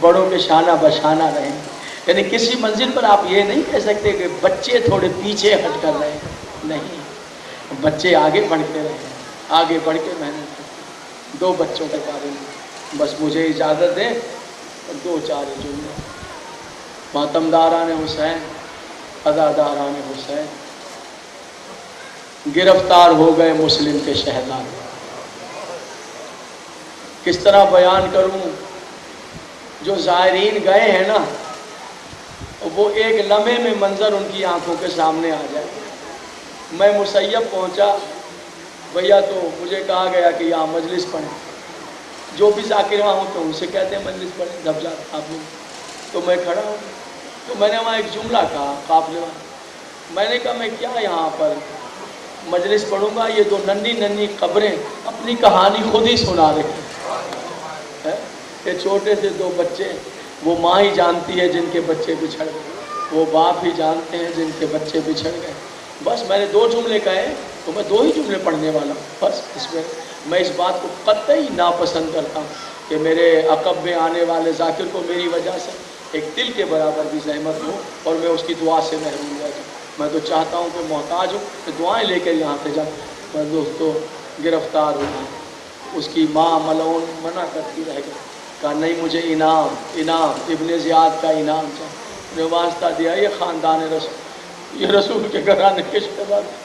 بڑوں کے شانہ بشانہ رہے. یعنی کسی منزل پر آپ یہ نہیں کہہ سکتے کہ بچے تھوڑے پیچھے ہٹ کر رہے ہیں. نہیں بچے آگے بڑھ کے رہے ہیں آگے بڑھ کے محنت کی. 2 بچوں کے بارے میں بس مجھے اجازت دیں 2-4 جملے. ماتمداران حسین عزاداران حسین گرفتار ہو گئے مسلم کے شہزادے. کس طرح بیان کروں جو زائرین گئے ہیں نا وہ ایک لمحے میں منظر ان کی آنکھوں کے سامنے آ جائے. میں مسیب پہنچا بھیا تو مجھے کہا گیا کہ یہاں مجلس پڑھیں. جو بھی ذاکر وہاں ہوتے ہیں ان سے کہتے ہیں مجلس پڑھیں جب جاتا آپ تو میں کھڑا ہوں تو میں نے وہاں ایک جملہ کہا قافلے میں. میں نے کہا میں کیا یہاں پر مجلس پڑھوں گا یہ 2 ننھی قبریں اپنی کہانی خود ہی سنا رہے ہیں. یہ چھوٹے سے 2 بچے وہ ماں ہی جانتی ہے جن کے بچے بچھڑ گئے وہ باپ ہی جانتے ہیں جن کے بچے بچھڑ گئے. بس میں نے 2 جملے کہے تو میں 2 ہی جملے پڑھنے والا ہوں. بس اس میں اس بات کو قطعی ناپسند کرتا ہوں کہ میرے عقب میں آنے والے ذاکر کو میری وجہ سے ایک دل کے برابر بھی زحمت ہو اور میں اس کی دعا سے محروم رہ جاؤں. میں تو چاہتا ہوں کہ محتاج ہوں کہ دعائیں لے کر یہاں سے جاؤں. میں دوستو گرفتار ہوں اس کی ماں ملعون منع کرتی رہ گئی. کہا نہیں مجھے انعام ابن زیاد کا انعام چاہیے. نے واسطہ دیا یہ خاندان رسول یہ رسول کے گھرانے کے شہزادے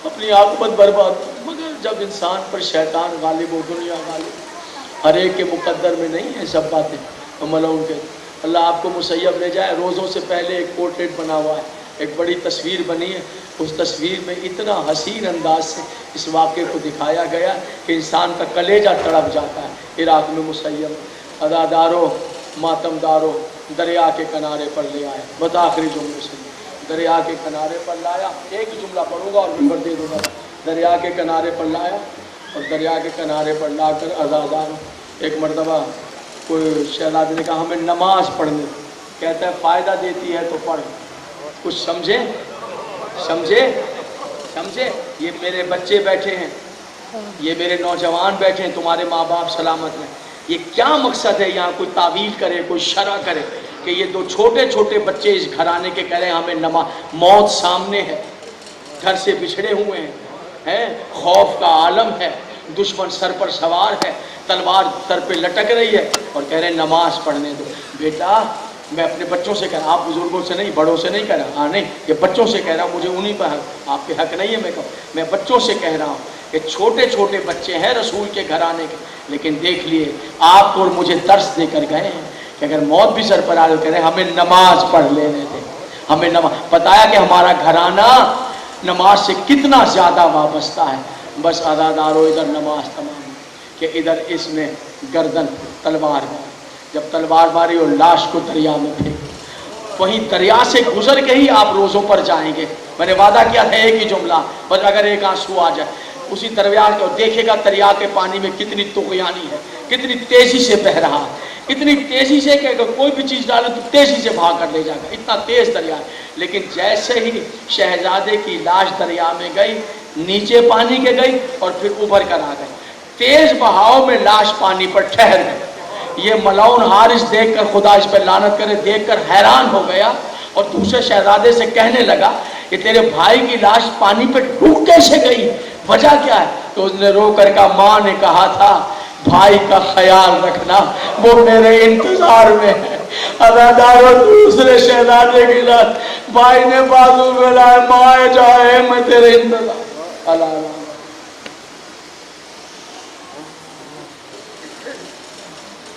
اپنی عاقبت برباد. مگر جب انسان پر شیطان غالب ہو، دنیا غالب، ہر ایک کے مقدر میں نہیں ہے سب باتیں. ملعون کے اللہ آپ کو مسیب لے جائے. روزوں سے پہلے ایک پورٹریٹ بنا ہوا ہے، ایک بڑی تصویر بنی ہے. اس تصویر میں اتنا حسین انداز سے اس واقعے کو دکھایا گیا کہ انسان کا کلیجہ تڑپ جاتا ہے. عراق میں مسیب اداداروں، ماتم داروں دریا کے کنارے پر لے آئے. بتا آخری جملے سے دریا کے کنارے پر لایا. ایک جملہ پڑھوں گا اور نمبر دے دوں گا. دریا کے کنارے پر لایا اور دریا کے کنارے پر لا کر ازاداروں. ایک مرتبہ کوئی شہزادے نے کہا ہمیں نماز پڑھنے. کہتا ہے فائدہ دیتی ہے تو پڑھ. کچھ سمجھے سمجھے سمجھے؟ یہ میرے بچے بیٹھے ہیں، یہ میرے نوجوان بیٹھے ہیں، تمہارے ماں باپ سلامت ہیں. یہ کیا مقصد ہے یہاں کوئی تعویل کرے، کوئی شرع کرے کہ یہ دو چھوٹے چھوٹے بچے اس گھرانے کے کہہ رہے ہیں ہمیں نماز. موت سامنے ہے، گھر سے بچھڑے ہوئے ہیں، خوف کا عالم ہے، دشمن سر پر سوار ہے، تلوار سر پہ لٹک رہی ہے اور کہہ رہے ہیں نماز پڑھنے دو. بیٹا میں اپنے بچوں سے کہہ رہا ہوں، آپ بزرگوں سے نہیں، بڑوں سے نہیں کہہ رہا. ہاں نہیں، یہ بچوں سے کہہ رہا ہوں، مجھے انہیں پہ حق، آپ پہ حق نہیں ہے. میں بچوں سے کہہ رہا ہوں کہ چھوٹے چھوٹے بچے ہیں رسول کے گھرانے کے، لیکن دیکھ لیے آپ اور مجھے درس دے کر گئے ہیں کہ اگر موت بھی سر پر آ کہہ رہے ہیں ہمیں نماز پڑھ لینے دیں. ہمیں نماز بتایا کہ ہمارا گھرانہ نماز سے کتنا زیادہ وابستہ ہے. بس ازادارو ادھر نماز تمام کہ ادھر اس نے گردن تلوار ماری. جب تلوار ماری اور لاش کو دریا میں پھینک، وہیں دریا سے گزر کے ہی آپ روزوں پر جائیں گے. میں نے وعدہ کیا تھا ایک ہی جملہ، بس اگر ایک آنسو آ جائے اسی دریا کو دیکھے گا. دریا کے پانی میں کتنی طغیانی ہے، کتنی تیزی سے بہ رہا ہے، اتنی تیزی سے کہ اگر کوئی بھی چیز ڈالے تو تیزی سے بھاگ کر لے جائے گا، اتنا تیز دریا ہے. لیکن جیسے ہی شہزادے کی لاش دریا میں گئی، نیچے پانی کے گئی اور پھر ابھر کر آ گئی. تیز بہاؤ میں لاش پانی پر ٹھہر گئی. یہ ملعون حارث دیکھ کر، خدا اس پہ لعنت کرے، دیکھ کر حیران ہو گیا اور دوسرے شہزادے سے کہنے لگا کہ تیرے بھائی کی لاش پانی پہ ڈوب کیسے گئی، وجہ کیا ہے؟ تو اس نے رو کر کہا ماں نے کہا تھا بھائی کا خیال رکھنا، وہ میرے انتظار میں ہے. ادادارو دوسرے شہزادے کی لاش بھائی نے بازو میں لائے، ماں جائے میں تیرے انتظار. اللہ